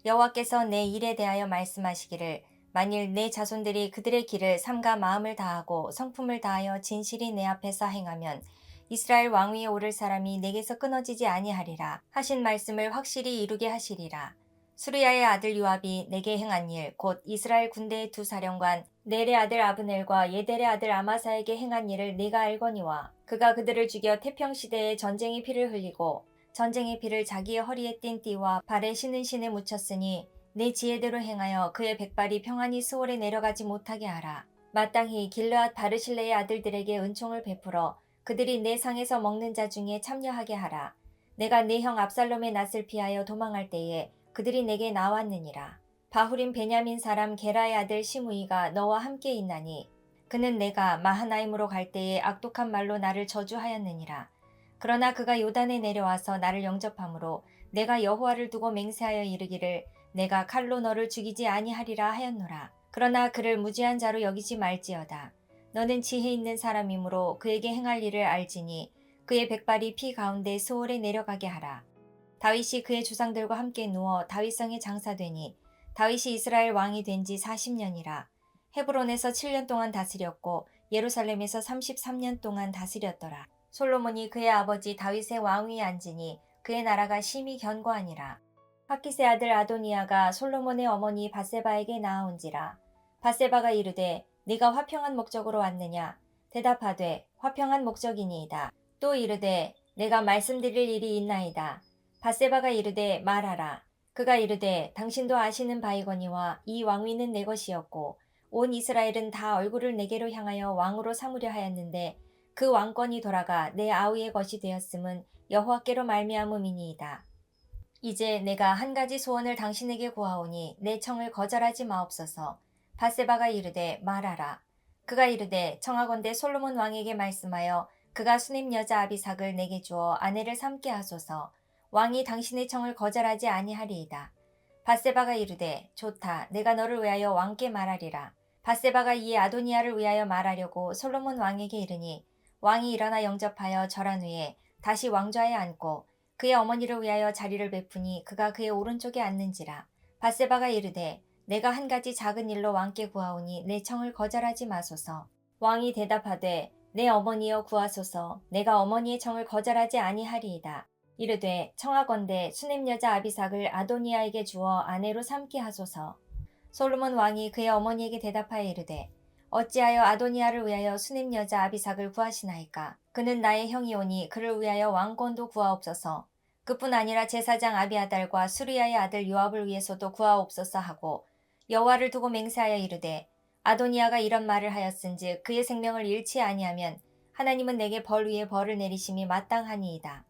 여호와께서 내 일에 대하여 말씀하시기를 만일 내 자손들이 그들의 길을 삼가 마음을 다하고 성품을 다하여 진실이 내 앞에서 행하면 이스라엘 왕위에 오를 사람이 내게서 끊어지지 아니하리라 하신 말씀을 확실히 이루게 하시리라. 수르야의 아들 요압이 내게 행한 일 곧 이스라엘 군대의 두 사령관 넬의 아들 아브넬과 예델의 아들 아마사에게 행한 일을 네가 알거니와 그가 그들을 죽여 태평시대에 전쟁의 피를 흘리고 전쟁의 피를 자기의 허리에 띤 띠와 발에 신은 신에 묻혔으니 내 지혜대로 행하여 그의 백발이 평안히 스올에 내려가지 못하게 하라. 마땅히 길르앗 바르실레의 아들들에게 은총을 베풀어 그들이 내 상에서 먹는 자 중에 참여하게 하라. 내가 내 형 압살롬의 낯을 피하여 도망할 때에 그들이 내게 나왔느니라. 바후림 베냐민 사람 게라의 아들 시므이가 너와 함께 있나니 그는 내가 마하나임으로 갈 때에 악독한 말로 나를 저주하였느니라. 그러나 그가 요단에 내려와서 나를 영접함으로 내가 여호와를 두고 맹세하여 이르기를 내가 칼로 너를 죽이지 아니하리라 하였노라. 그러나 그를 무지한 자로 여기지 말지어다. 너는 지혜 있는 사람이므로 그에게 행할 일을 알지니 그의 백발이 피 가운데 스올에 내려가게 하라. 다윗이 그의 조상들과 함께 누워 다윗성에 장사되니 다윗이 이스라엘 왕이 된 지 40년이라. 헤브론에서 7년 동안 다스렸고 예루살렘에서 33년 동안 다스렸더라. 솔로몬이 그의 아버지 다윗의 왕위에 앉으니 그의 나라가 심히 견고하니라. 하깃의 아들 아도니아가 솔로몬의 어머니 밧세바에게 나아온지라. 밧세바가 이르되 네가 화평한 목적으로 왔느냐. 대답하되 화평한 목적이니이다. 또 이르되 내가 말씀드릴 일이 있나이다. 밧세바가 이르되 말하라. 그가 이르되 당신도 아시는 바이거니와 이 왕위는 내 것이었고 온 이스라엘은 다 얼굴을 내게로 향하여 왕으로 삼으려 하였는데 그 왕권이 돌아가 내 아우의 것이 되었음은 여호와께로 말미암음이니이다. 이제 내가 한 가지 소원을 당신에게 구하오니 내 청을 거절하지 마옵소서. 밧세바가 이르되 말하라. 그가 이르되 청하건대 솔로몬 왕에게 말씀하여 그가 수냄 여자 아비삭을 내게 주어 아내를 삼게 하소서. 왕이 당신의 청을 거절하지 아니하리이다. 밧세바가 이르되 좋다. 내가 너를 위하여 왕께 말하리라. 밧세바가 이에 아도니아를 위하여 말하려고 솔로몬 왕에게 이르니 왕이 일어나 영접하여 절한 후에 다시 왕좌에 앉고 그의 어머니를 위하여 자리를 베푸니 그가 그의 오른쪽에 앉는지라. 밧세바가 이르되 내가 한 가지 작은 일로 왕께 구하오니 내 청을 거절하지 마소서. 왕이 대답하되 내 어머니여 구하소서. 내가 어머니의 청을 거절하지 아니하리이다. 이르되 청하건대 수냄 여자 아비삭을 아도니아에게 주어 아내로 삼게 하소서. 솔로몬 왕이 그의 어머니에게 대답하여 이르되 어찌하여 아도니아를 위하여 수냄 여자 아비삭을 구하시나이까. 그는 나의 형이오니 그를 위하여 왕권도 구하옵소서. 그뿐 아니라 제사장 아비아달과 수르야의 아들 요압을 위해서도 구하옵소서 하고 여호와를 두고 맹세하여 이르되 아도니아가 이런 말을 하였은즉 그의 생명을 잃지 아니하면 하나님은 내게 벌 위에 벌을 내리심이 마땅하니이다.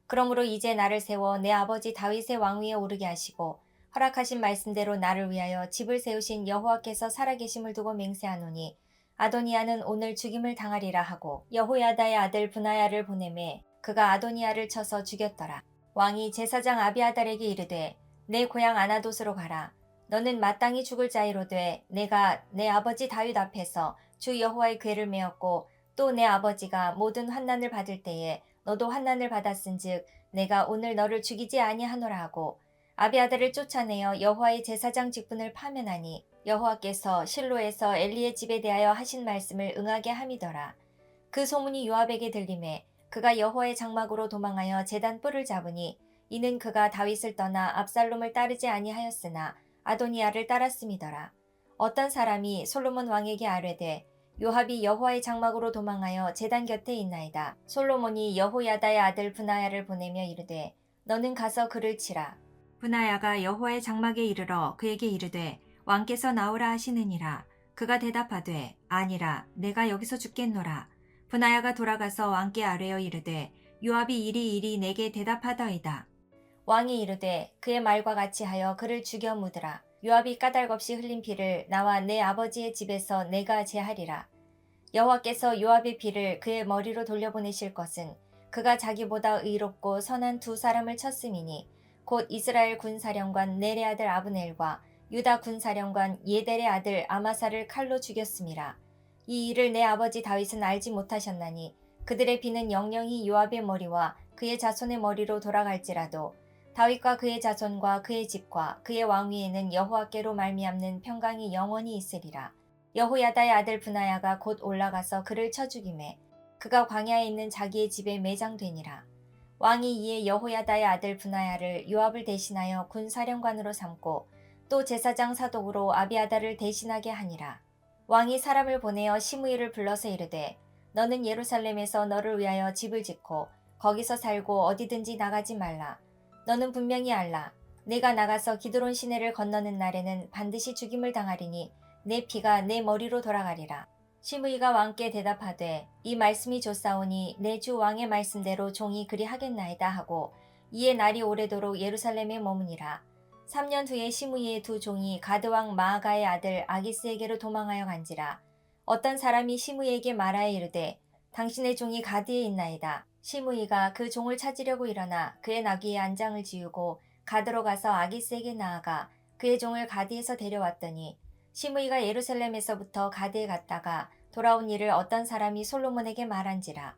그러므로 이제 나를 세워 내 아버지 다윗의 왕위에 오르게 하시고 허락하신 말씀대로 나를 위하여 집을 세우신 여호와께서 살아계심을 두고 맹세하노니 아도니아는 오늘 죽임을 당하리라 하고 여호야다의 아들 브나야를 보내매 그가 아도니아를 쳐서 죽였더라. 왕이 제사장 아비아달에게 이르되 내 고향 아나돗으로 가라. 너는 마땅히 죽을 자이로되 내가 내 아버지 다윗 앞에서 주 여호와의 궤를 메었고 또 내 아버지가 모든 환난을 받을 때에 너도 환난을 받았은즉 내가 오늘 너를 죽이지 아니하노라 하고 아비아달을 쫓아내어 여호와의 제사장 직분을 파면하니 여호와께서 실로에서 엘리의 집에 대하여 하신 말씀을 응하게 함이더라. 그 소문이 요압에게 들림에 그가 여호와의 장막으로 도망하여 제단 뿔을 잡으니 이는 그가 다윗을 떠나 압살롬을 따르지 아니하였으나 아도니아를 따랐음이더라. 어떤 사람이 솔로몬 왕에게 아뢰되 요압이 여호와의 장막으로 도망하여 제단 곁에 있나이다. 솔로몬이 여호야다의 아들 브나야를 보내며 이르되 너는 가서 그를 치라. 브나야가 여호와의 장막에 이르러 그에게 이르되 왕께서 나오라 하시느니라. 그가 대답하되 아니라 내가 여기서 죽겠노라. 브나야가 돌아가서 왕께 아뢰어 이르되 요압이 이리 내게 대답하더이다. 왕이 이르되 그의 말과 같이 하여 그를 죽여 묻으라. 요압이 까닭없이 흘린 피를 나와 내 아버지의 집에서 내가 제하리라. 여호와께서 요압의 피를 그의 머리로 돌려보내실 것은 그가 자기보다 의롭고 선한 두 사람을 쳤음이니 곧 이스라엘 군사령관 넬의 아들 아브넬과 유다 군사령관 예델의 아들 아마사를 칼로 죽였음이라. 이 일을 내 아버지 다윗은 알지 못하셨나니 그들의 피는 영영이 요압의 머리와 그의 자손의 머리로 돌아갈지라도 다윗과 그의 자손과 그의 집과 그의 왕위에는 여호와께로 말미암는 평강이 영원히 있으리라. 여호야다의 아들 브나야가 곧 올라가서 그를 쳐 죽이매 그가 광야에 있는 자기의 집에 매장되니라. 왕이 이에 여호야다의 아들 브나야를 요압을 대신하여 군사령관으로 삼고 또 제사장 사독으로 아비아달을 대신하게 하니라. 왕이 사람을 보내어 시므이를 불러서 이르되 너는 예루살렘에서 너를 위하여 집을 짓고 거기서 살고 어디든지 나가지 말라. 너는 분명히 알라. 내가 나가서 기드론 시내를 건너는 날에는 반드시 죽임을 당하리니 내 피가 내 머리로 돌아가리라. 시므이가 왕께 대답하되 이 말씀이 좋사오니 내 주 왕의 말씀대로 종이 그리 하겠나이다 하고 이에 날이 오래도록 예루살렘에 머무니라. 3년 후에 시므이의 두 종이 가드왕 마아가의 아들 아기스에게로 도망하여 간지라. 어떤 사람이 시므이에게 말하여 이르되 당신의 종이 가드에 있나이다. 시므이가 그 종을 찾으려고 일어나 그의 나귀의 안장을 지우고 가드로 가서 아기스에게 나아가 그의 종을 가드에서 데려왔더니 시므이가 예루살렘에서부터 가드에 갔다가 돌아온 일을 어떤 사람이 솔로몬에게 말한지라.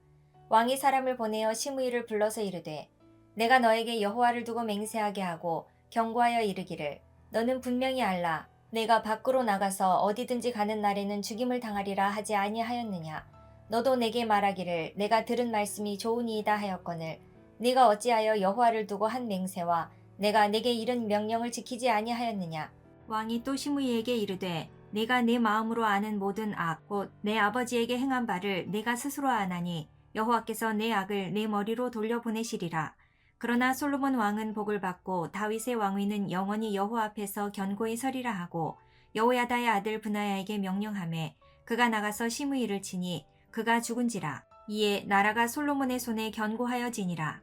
왕이 사람을 보내어 시므이를 불러서 이르되 내가 너에게 여호와를 두고 맹세하게 하고 경고하여 이르기를 너는 분명히 알라. 내가 밖으로 나가서 어디든지 가는 날에는 죽임을 당하리라 하지 아니하였느냐. 너도 내게 말하기를 내가 들은 말씀이 좋으니이다 하였거늘 네가 어찌하여 여호와를 두고 한 맹세와 내가 네게 이른 명령을 지키지 아니하였느냐. 왕이 또 시므이에게 이르되 내가 내 마음으로 아는 모든 악 곧 내 아버지에게 행한 바를 내가 스스로 아나니 여호와께서 내 악을 내 머리로 돌려보내시리라. 그러나 솔로몬 왕은 복을 받고 다윗의 왕위는 영원히 여호와 앞에서 견고히 서리라 하고 여호야다의 아들 브나야에게 명령하매 그가 나가서 시므이를 치니 그가 죽은지라. 이에 나라가 솔로몬의 손에 견고하여지니라.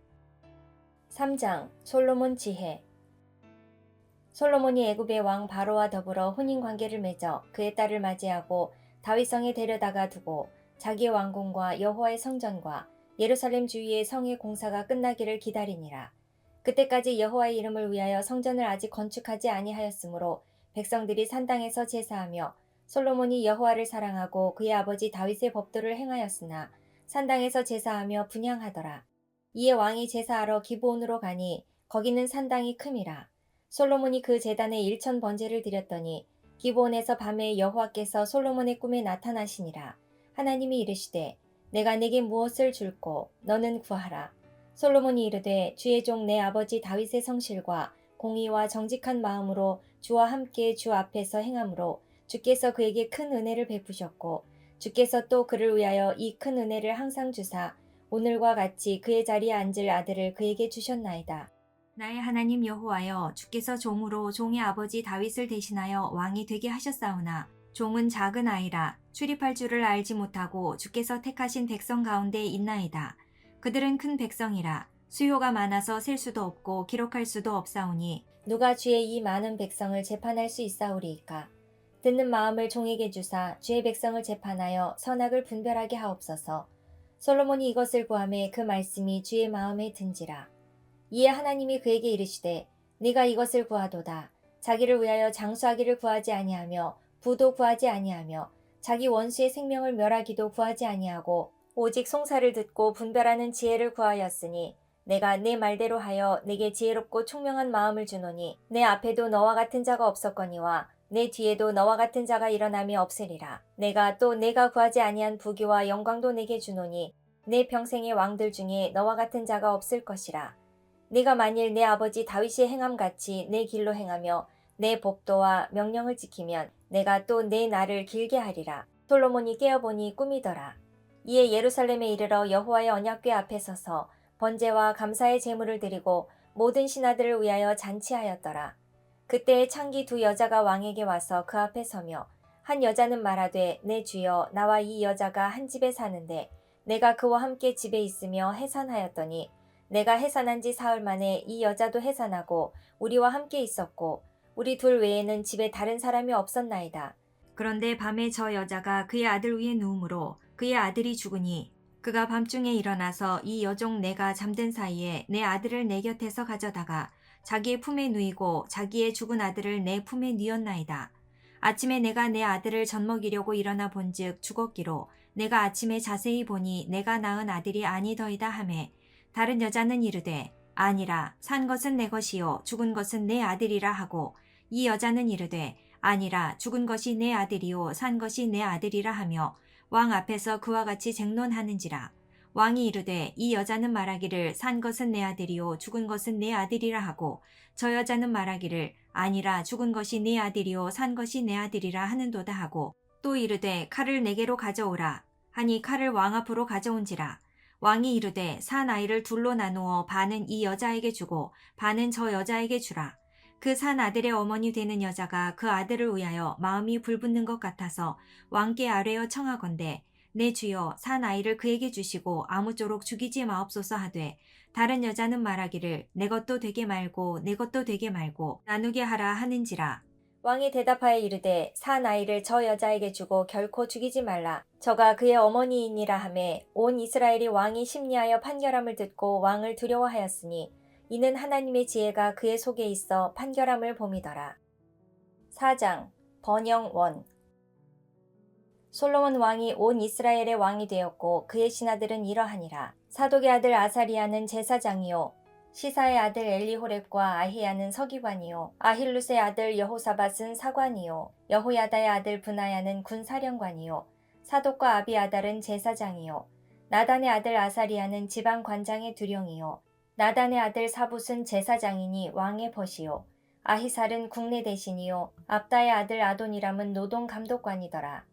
3장 솔로몬 지혜. 솔로몬이 애굽의 왕 바로와 더불어 혼인관계를 맺어 그의 딸을 맞이하고 다윗성에 데려다가 두고 자기의 왕궁과 여호와의 성전과 예루살렘 주위의 성의 공사가 끝나기를 기다리니라. 그때까지 여호와의 이름을 위하여 성전을 아직 건축하지 아니하였으므로 백성들이 산당에서 제사하며 솔로몬이 여호와를 사랑하고 그의 아버지 다윗의 법도를 행하였으나 산당에서 제사하며 분향하더라. 이에 왕이 제사하러 기브온으로 가니 거기는 산당이 큼이라. 솔로몬이 그 제단에 1,000번제를 드렸더니 기브온에서 밤에 여호와께서 솔로몬의 꿈에 나타나시니라. 하나님이 이르시되 내가 네게 무엇을 줄꼬 너는 구하라. 솔로몬이 이르되 주의 종 내 아버지 다윗의 성실과 공의와 정직한 마음으로 주와 함께 주 앞에서 행함으로 주께서 그에게 큰 은혜를 베푸셨고 주께서 또 그를 위하여 이 큰 은혜를 항상 주사 오늘과 같이 그의 자리에 앉을 아들을 그에게 주셨나이다. 나의 하나님 여호와여 주께서 종으로 종의 아버지 다윗을 대신하여 왕이 되게 하셨사오나 종은 작은 아이라 출입할 줄을 알지 못하고 주께서 택하신 백성 가운데 있나이다. 그들은 큰 백성이라 수요가 많아서 셀 수도 없고 기록할 수도 없사오니 누가 주의 이 많은 백성을 재판할 수 있사오리이까. 듣는 마음을 종에게 주사 주의 백성을 재판하여 선악을 분별하게 하옵소서. 솔로몬이 이것을 구하매 그 말씀이 주의 마음에 든지라. 이에 하나님이 그에게 이르시되 네가 이것을 구하도다. 자기를 위하여 장수하기를 구하지 아니하며 부도 구하지 아니하며 자기 원수의 생명을 멸하기도 구하지 아니하고 오직 송사를 듣고 분별하는 지혜를 구하였으니 내가 내 말대로 하여 내게 지혜롭고 총명한 마음을 주노니 내 앞에도 너와 같은 자가 없었거니와 내 뒤에도 너와 같은 자가 일어남이 없으리라. 내가 또 내가 구하지 아니한 부귀와 영광도 내게 주노니 내 평생의 왕들 중에 너와 같은 자가 없을 것이라. 네가 만일 내 아버지 다윗이 행함같이 내 길로 행하며 내 법도와 명령을 지키면 내가 또 내 날을 길게 하리라. 솔로몬이 깨어보니 꿈이더라. 이에 예루살렘에 이르러 여호와의 언약궤 앞에 서서 번제와 감사의 제물을 드리고 모든 신하들을 위하여 잔치하였더라. 그때에 창기 두 여자가 왕에게 와서 그 앞에 서며 한 여자는 말하되 내 주여 나와 이 여자가 한 집에 사는데 내가 그와 함께 집에 있으며 해산하였더니 내가 해산한 지 사흘 만에 이 여자도 해산하고 우리와 함께 있었고 우리 둘 외에는 집에 다른 사람이 없었나이다. 그런데 밤에 저 여자가 그의 아들 위에 누우므로 그의 아들이 죽으니 그가 밤중에 일어나서 이 여종 내가 잠든 사이에 내 아들을 내 곁에서 가져다가 자기의 품에 누이고 자기의 죽은 아들을 내 품에 뉘었나이다. 아침에 내가 내 아들을 젖먹이려고 일어나 본즉 죽었기로 내가 아침에 자세히 보니 내가 낳은 아들이 아니더이다 하매 다른 여자는 이르되 아니라 산 것은 내 것이요 죽은 것은 내 아들이라 하고 이 여자는 이르되 아니라 죽은 것이 내 아들이요 산 것이 내 아들이라 하며 왕 앞에서 그와 같이 쟁론하는지라. 왕이 이르되 이 여자는 말하기를 산 것은 내 아들이요 죽은 것은 내 아들이라 하고 저 여자는 말하기를 아니라 죽은 것이 내 아들이요 산 것이 내 아들이라 하는도다 하고 또 이르되 칼을 내게로 가져오라 하니 칼을 왕 앞으로 가져온지라. 왕이 이르되 산 아이를 둘로 나누어 반은 이 여자에게 주고 반은 저 여자에게 주라. 그 산 아들의 어머니 되는 여자가 그 아들을 위하여 마음이 불붙는 것 같아서 왕께 아뢰어 청하건대 내 주여 산 아이를 그에게 주시고 아무쪼록 죽이지 마옵소서 하되 다른 여자는 말하기를 내 것도 되게 말고 내 것도 되게 말고 나누게 하라 하는지라. 왕이 대답하여 이르되 산 아이를 저 여자에게 주고 결코 죽이지 말라. 저가 그의 어머니이니라 하매 온 이스라엘이 왕이 심리하여 판결함을 듣고 왕을 두려워하였으니 이는 하나님의 지혜가 그의 속에 있어 판결함을 봄이더라. 4장 번영 원 솔로몬 왕이 온 이스라엘의 왕이 되었고 그의 신하들은 이러하니라. 사독의 아들 아사리야는 제사장이요 시사의 아들 엘리호렙과 아히야는 서기관이요 아힐룻의 아들 여호사밧은 사관이요 여호야다의 아들 브나야는 군사령관이요 사독과 아비아달은 제사장이요 나단의 아들 아사리야는 지방관장의 두령이요 나단의 아들 사붓은 제사장이니 왕의 벗이요 아히살은 국내 대신이요 압다의 아들 아도니람은 노동감독관이더라.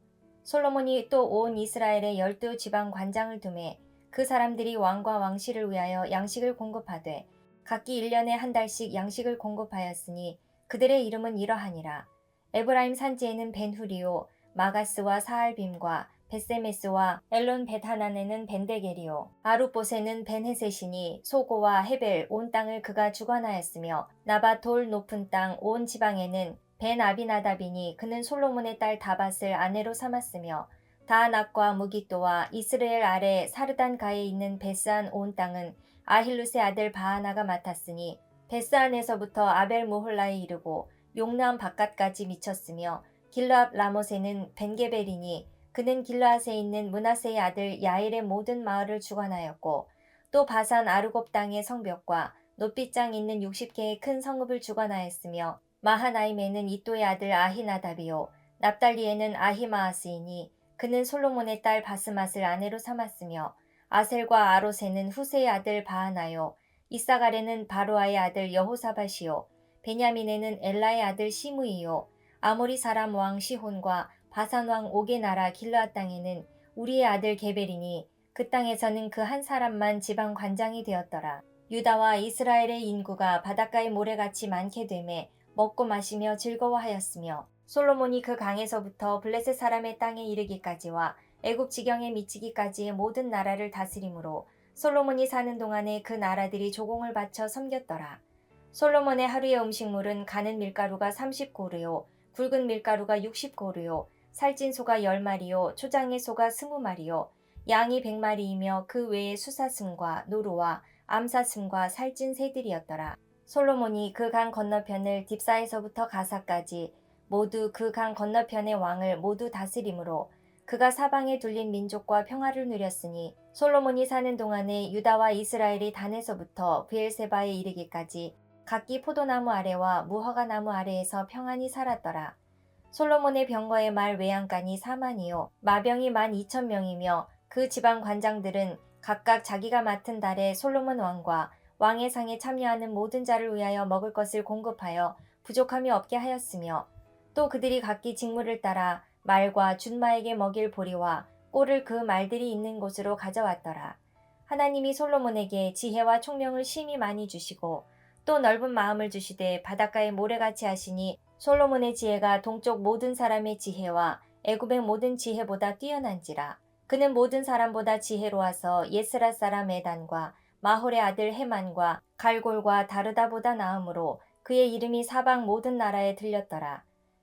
솔로몬이 또 온 이스라엘의 12지방 관장을 두매 그 사람들이 왕과 왕실을 위하여 양식을 공급하되 각기 1년에 한 달씩 양식을 공급하였으니 그들의 이름은 이러하니라. 에브라임 산지에는 벤후리요 마가스와 사알빔과 벳세메스와 엘론 벳하난에는 벤데겔이요 아룻봇에는 벤헤셋이니 소고와 헤벨 온 땅을 그가 주관하였으며 나바 돌 높은 땅 온 지방에는 벤 아비나답이니 그는 솔로몬의 딸 다밧을 아내로 삼았으며 다낙과 무기또와 이스라엘 아래 사르단가에 있는 베스안 온 땅은 아힐룻의 아들 바하나가 맡았으니 베스안에서부터 아벨 무홀라에 이르고 용남 바깥까지 미쳤으며 길르압 라못에는 벤게벨이니 그는 길르앗에 있는 므낫세의 아들 야엘의 모든 마을을 주관하였고 또 바산 아르곱 땅의 성벽과 놋빗장 있는 60개의 큰 성읍을 주관하였으며 마하나임에는 이또의 아들 아히나답이요 납달리에는 아히마아스이니 그는 솔로몬의 딸 바스맛을 아내로 삼았으며 아셀과 아롯에는 후세의 아들 바하나요 이사갈에는 바로아의 아들 여호사밧이요 베냐민에는 엘라의 아들 시므이요 아모리 사람 왕 시혼과 바산 왕 옥의 나라 길르앗 땅에는 우리의 아들 게벨이니 그 땅에서는 그 한 사람만 지방 관장이 되었더라. 유다와 이스라엘의 인구가 바닷가의 모래같이 많게 되매 먹고 마시며 즐거워하였으며 솔로몬이 그 강에서부터 블레셋 사람의 땅에 이르기까지와 애굽 지경에 미치기까지의 모든 나라를 다스림으로 솔로몬이 사는 동안에 그 나라들이 조공을 바쳐 섬겼더라. 솔로몬의 하루의 음식물은 가는 밀가루가 30고르요 굵은 밀가루가 60고르요 살찐 소가 10마리요 초장의 소가 20마리요 양이 100마리이며 그 외에 수사슴과 노루와 암사슴과 살찐 새들이었더라. 솔로몬이 그 강 건너편을 딥사에서부터 가사까지 모두 그 강 건너편의 왕을 모두 다스림으로 그가 사방에 둘린 민족과 평화를 누렸으니 솔로몬이 사는 동안에 유다와 이스라엘이 단에서부터 브엘세바에 이르기까지 각기 포도나무 아래와 무화과 나무 아래에서 평안히 살았더라. 솔로몬의 병거의 말 외양간이 4만이요 마병이 12,000명이며 그 지방 관장들은 각각 자기가 맡은 달에 솔로몬 왕과 왕의 상에 참여하는 모든 자를 위하여 먹을 것을 공급하여 부족함이 없게 하였으며 또 그들이 각기 직무를 따라 말과 준마에게 먹일 보리와 꼴을 그 말들이 있는 곳으로 가져왔더라. 하나님이 솔로몬에게 지혜와 총명을 심히 많이 주시고 또 넓은 마음을 주시되 바닷가의 모래같이 하시니 솔로몬의 지혜가 동쪽 모든 사람의 지혜와 애굽의 모든 지혜보다 뛰어난지라. 그는 모든 사람보다 지혜로워서 예스라 사람 에단과 마홀의 아들 헤만과 갈골과 다르다보다 나음으로 그의 이름이 사방 모든 나라에 들렸더라.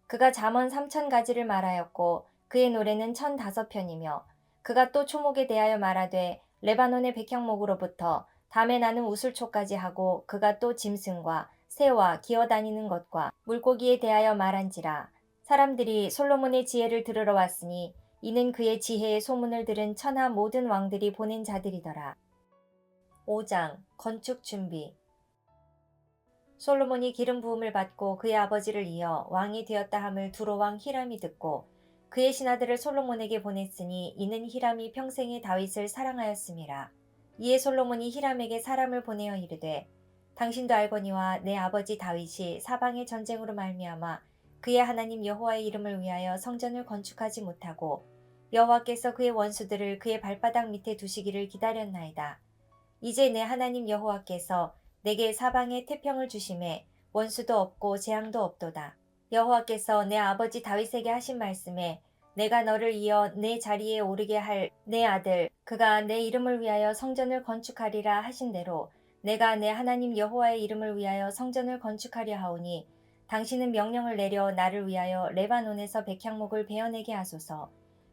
그가 잠언 3,000가지를 말하였고 그의 노래는 1,005편이며 그가 또 초목에 대하여 말하되 레바논의 백향목으로부터 담에 나는 우슬초까지 하고 그가 또 짐승과 새와 기어다니는 것과 물고기에 대하여 말한지라. 사람들이 솔로몬의 지혜를 들으러 왔으니 이는 그의 지혜의 소문을 들은 천하 모든 왕들이 보낸 자들이더라. 5장 건축 준비. 솔로몬이 기름 부음을 받고 그의 아버지를 이어 왕이 되었다 함을 두로왕 히람이 듣고 그의 신하들을 솔로몬에게 보냈으니 이는 히람이 평생에 다윗을 사랑하였음이라. 이에 솔로몬이 히람에게 사람을 보내어 이르되 당신도 알거니와 내 아버지 다윗이 사방의 전쟁으로 말미암아 그의 하나님 여호와의 이름을 위하여 성전을 건축하지 못하고 여호와께서 그의 원수들을 그의 발바닥 밑에 두시기를 기다렸나이다. 이제 내 하나님 여호와께서 내게 사방에 태평을 주심에 원수도 없고 재앙도 없도다. 여호와께서 내 아버지 다윗에게 하신 말씀에 내가 너를 이어 내 자리에 오르게 할 내 아들 그가 내 이름을 위하여 성전을 건축하리라 하신 대로 내가 내 하나님 여호와의 이름을 위하여 성전을 건축하려 하오니 당신은 명령을 내려 나를 위하여 레바논에서 백향목을 베어내게 하소서.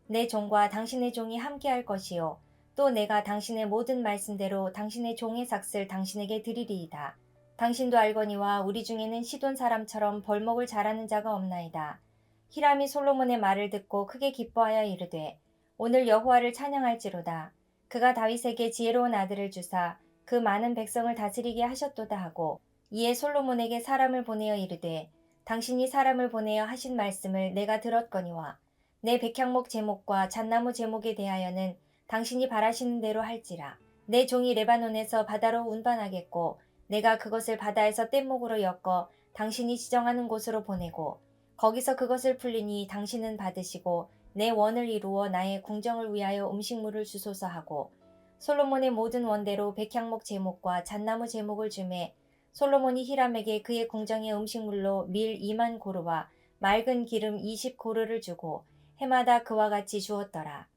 내 종과 당신의 종이 함께할 것이요 또 내가 당신의 모든 말씀대로 당신의 종의 삭슬 당신에게 드리리이다. 당신도 알거니와 우리 중에는 시돈 사람처럼 벌목을 잘하는 자가 없나이다. 히람이 솔로몬의 말을 듣고 크게 기뻐하여 이르되 오늘 여호와를 찬양할지로다. 그가 다윗에게 지혜로운 아들을 주사 그 많은 백성을 다스리게 하셨도다 하고 이에 솔로몬에게 사람을 보내어 이르되 당신이 사람을 보내어 하신 말씀을 내가 들었거니와 내 백향목 제목과 잣나무 제목에 대하여는 당신이 바라시는 대로 할지라. 내 종이 레바논에서 바다로 운반하겠고 내가 그것을 바다에서 뗏목으로 엮어 당신이 지정하는 곳으로 보내고 거기서 그것을 풀리니 당신은 받으시고 내 원을 이루어 나의 궁정을 위하여 음식물을 주소서 하고 솔로몬의 모든 원대로 백향목 제목과 잣나무 제목을 주매 솔로몬이 히람에게 그의 궁정의 음식물로 밀 2만 고르와 맑은 기름 20고르를 주고 해마다 그와 같이 주었더라.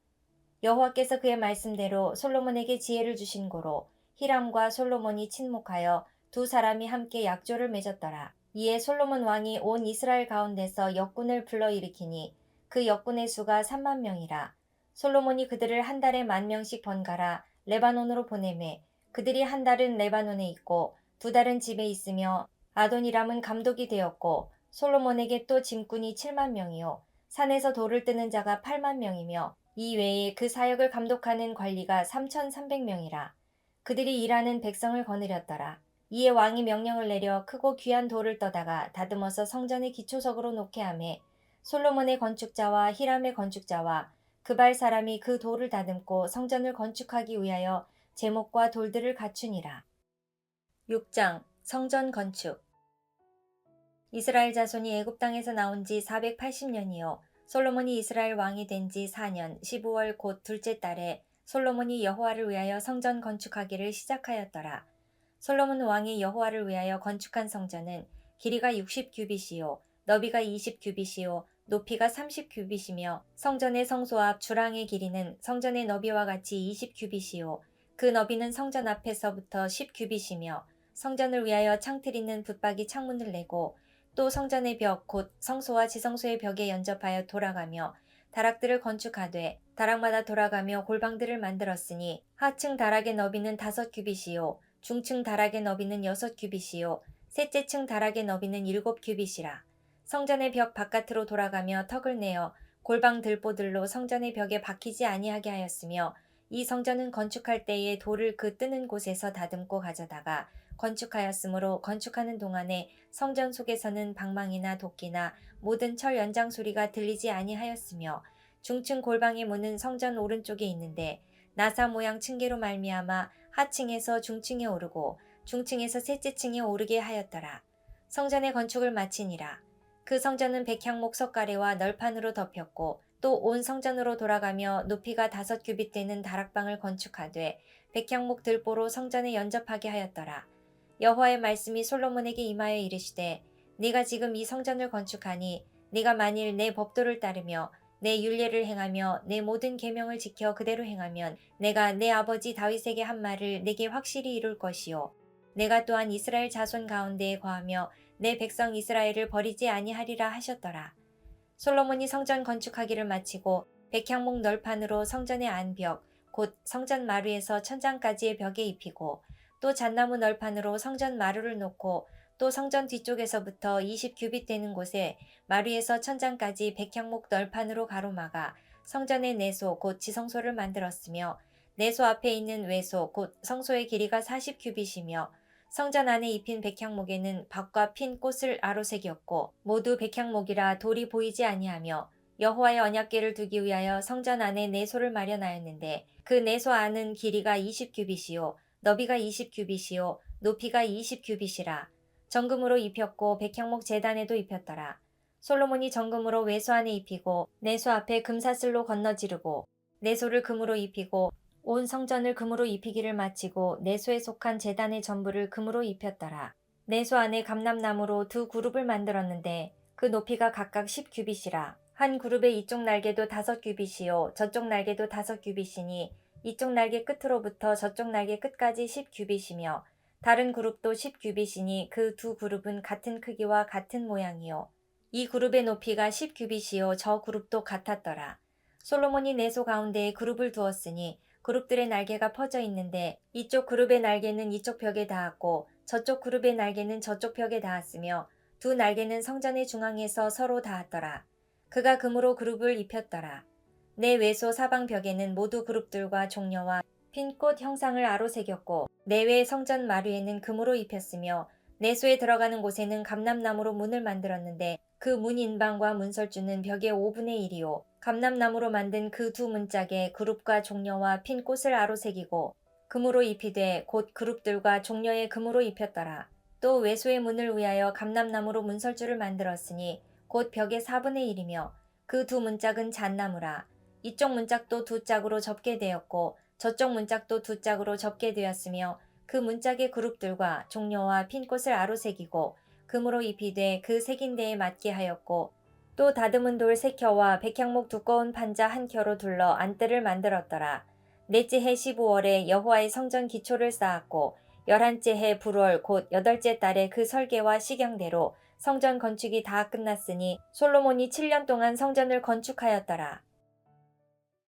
여호와께서 그의 말씀대로 솔로몬에게 지혜를 주신 고로 히람과 솔로몬이 친목하여 두 사람이 함께 약조를 맺었더라. 이에 솔로몬 왕이 온 이스라엘 가운데서 역군을 불러일으키니 그 역군의 수가 3만 명이라. 솔로몬이 그들을 한 달에 10,000명씩 번갈아 레바논으로 보내매 그들이 한 달은 레바논에 있고 두 달은 집에 있으며 아도니람은 감독이 되었고 솔로몬에게 또 짐꾼이 7만 명이요 산에서 돌을 뜨는 자가 8만 명이며 이 외에 그 사역을 감독하는 관리가 3,300명이라. 그들이 일하는 백성을 거느렸더라. 이에 왕이 명령을 내려 크고 귀한 돌을 떠다가 다듬어서 성전의 기초석으로 놓게 하매 솔로몬의 건축자와 히람의 건축자와 그발 사람이 그 돌을 다듬고 성전을 건축하기 위하여 제목과 돌들을 갖추니라. 6장 성전 건축. 이스라엘 자손이 애굽 땅에서 나온 지 480년이요 솔로몬이 이스라엘 왕이 된 지 4년 15월 곧 둘째 달에 솔로몬이 여호와를 위하여 성전 건축하기를 시작하였더라. 솔로몬 왕이 여호와를 위하여 건축한 성전은 길이가 60규빗이요 너비가 20규빗이요 높이가 30규빗이며 성전의 성소 앞 주랑의 길이는 성전의 너비와 같이 20규빗이요 그 너비는 성전 앞에서부터 10규빗이며 성전을 위하여 창틀 있는 붙박이 창문을 내고 또 성전의 벽 곧 성소와 지성소의 벽에 연접하여 돌아가며 다락들을 건축하되 다락마다 돌아가며 골방들을 만들었으니 하층 다락의 너비는 5규빗이요 중층 다락의 너비는 6규빗이요 셋째 층 다락의 너비는 7규빗이라. 성전의 벽 바깥으로 돌아가며 턱을 내어 골방 들보들로 성전의 벽에 박히지 아니하게 하였으며 이 성전은 건축할 때에 돌을 그 뜨는 곳에서 다듬고 가져다가 건축하였으므로 건축하는 동안에 성전 속에서는 방망이나 도끼나 모든 철 연장 소리가 들리지 아니하였으며 중층 골방의 문은 성전 오른쪽에 있는데 나사 모양 층계로 말미암아 하층에서 중층에 오르고 중층에서 셋째 층에 오르게 하였더라. 성전의 건축을 마치니라. 그 성전은 백향목 석가래와 널판으로 덮였고 또 온 성전으로 돌아가며 높이가 5규빗 되는 다락방을 건축하되 백향목 들보로 성전에 연접하게 하였더라. 여호와의 말씀이 솔로몬에게 임하여 이르시되 네가 지금 이 성전을 건축하니 네가 만일 내 법도를 따르며 내 율례를 행하며 내 모든 계명을 지켜 그대로 행하면 내가 내 아버지 다윗에게 한 말을 네게 확실히 이룰 것이요 내가 또한 이스라엘 자손 가운데에 거하며 내 백성 이스라엘을 버리지 아니하리라 하셨더라. 솔로몬이 성전 건축하기를 마치고 백향목 널판으로 성전의 안벽 곧 성전 마루에서 천장까지의 벽에 입히고 또 잣나무 널판으로 성전 마루를 놓고 또 성전 뒤쪽에서부터 20규빗 되는 곳에 마루에서 천장까지 백향목 널판으로 가로막아 성전의 내소 곧 지성소를 만들었으며 내소 앞에 있는 외소 곧 성소의 길이가 40규빗이며 성전 안에 입힌 백향목에는 밭과 핀 꽃을 아로새겼고 모두 백향목이라 돌이 보이지 아니하며 여호와의 언약궤를 두기 위하여 성전 안에 내소를 마련하였는데 그 내소 안은 길이가 20규빗이요 너비가 20규빗이요 높이가 20규빗이라. 정금으로 입혔고 백향목 제단에도 입혔더라. 솔로몬이 정금으로 외소 안에 입히고 내소 앞에 금사슬로 건너지르고 내소를 금으로 입히고 온 성전을 금으로 입히기를 마치고 내소에 속한 제단의 전부를 금으로 입혔더라. 내소 안에 감람나무로 두 그룹을 만들었는데 그 높이가 각각 10규빗이라. 한 그룹의 이쪽 날개도 5규빗이요 저쪽 날개도 5규빗이니 이쪽 날개 끝으로부터 저쪽 날개 끝까지 10규빗이며 다른 그룹도 10규빗이니 그 두 그룹은 같은 크기와 같은 모양이요 이 그룹의 높이가 10규빗이요 저 그룹도 같았더라. 솔로몬이 내소 가운데에 그룹을 두었으니 그룹들의 날개가 퍼져 있는데 이쪽 그룹의 날개는 이쪽 벽에 닿았고 저쪽 그룹의 날개는 저쪽 벽에 닿았으며 두 날개는 성전의 중앙에서 서로 닿았더라. 그가 금으로 그룹을 입혔더라. 내 외소 사방 벽에는 모두 그룹들과 종려와 핀꽃 형상을 아로새겼고 내외 성전 마루에는 금으로 입혔으며 내소에 들어가는 곳에는 감람나무로 문을 만들었는데 그 문 인방과 문설주는 벽의 5분의 1이요 감람나무로 만든 그 두 문짝에 그룹과 종려와 핀 꽃을 아로새기고 금으로 입히되 곧 그룹들과 종려에 금으로 입혔더라. 또 외소의 문을 위하여 감람나무로 문설주를 만들었으니 곧 벽의 4분의 1이며 그 두 문짝은 잣나무라. 이쪽 문짝도 두 짝으로 접게 되었고 저쪽 문짝도 두 짝으로 접게 되었으며 그 문짝의 그룹들과 종려와 핀 꽃을 아로새기고 금으로 입히되 그 새긴 데에 맞게 하였고 또 다듬은 돌 3켜와 백향목 두꺼운 판자 1켜로 둘러 안뜰을 만들었더라. 넷째 해 15월에 여호와의 성전 기초를 쌓았고 11째 해 불월 곧 8째 달에 그 설계와 식양대로 성전 건축이 다 끝났으니 솔로몬이 7년 동안 성전을 건축하였더라.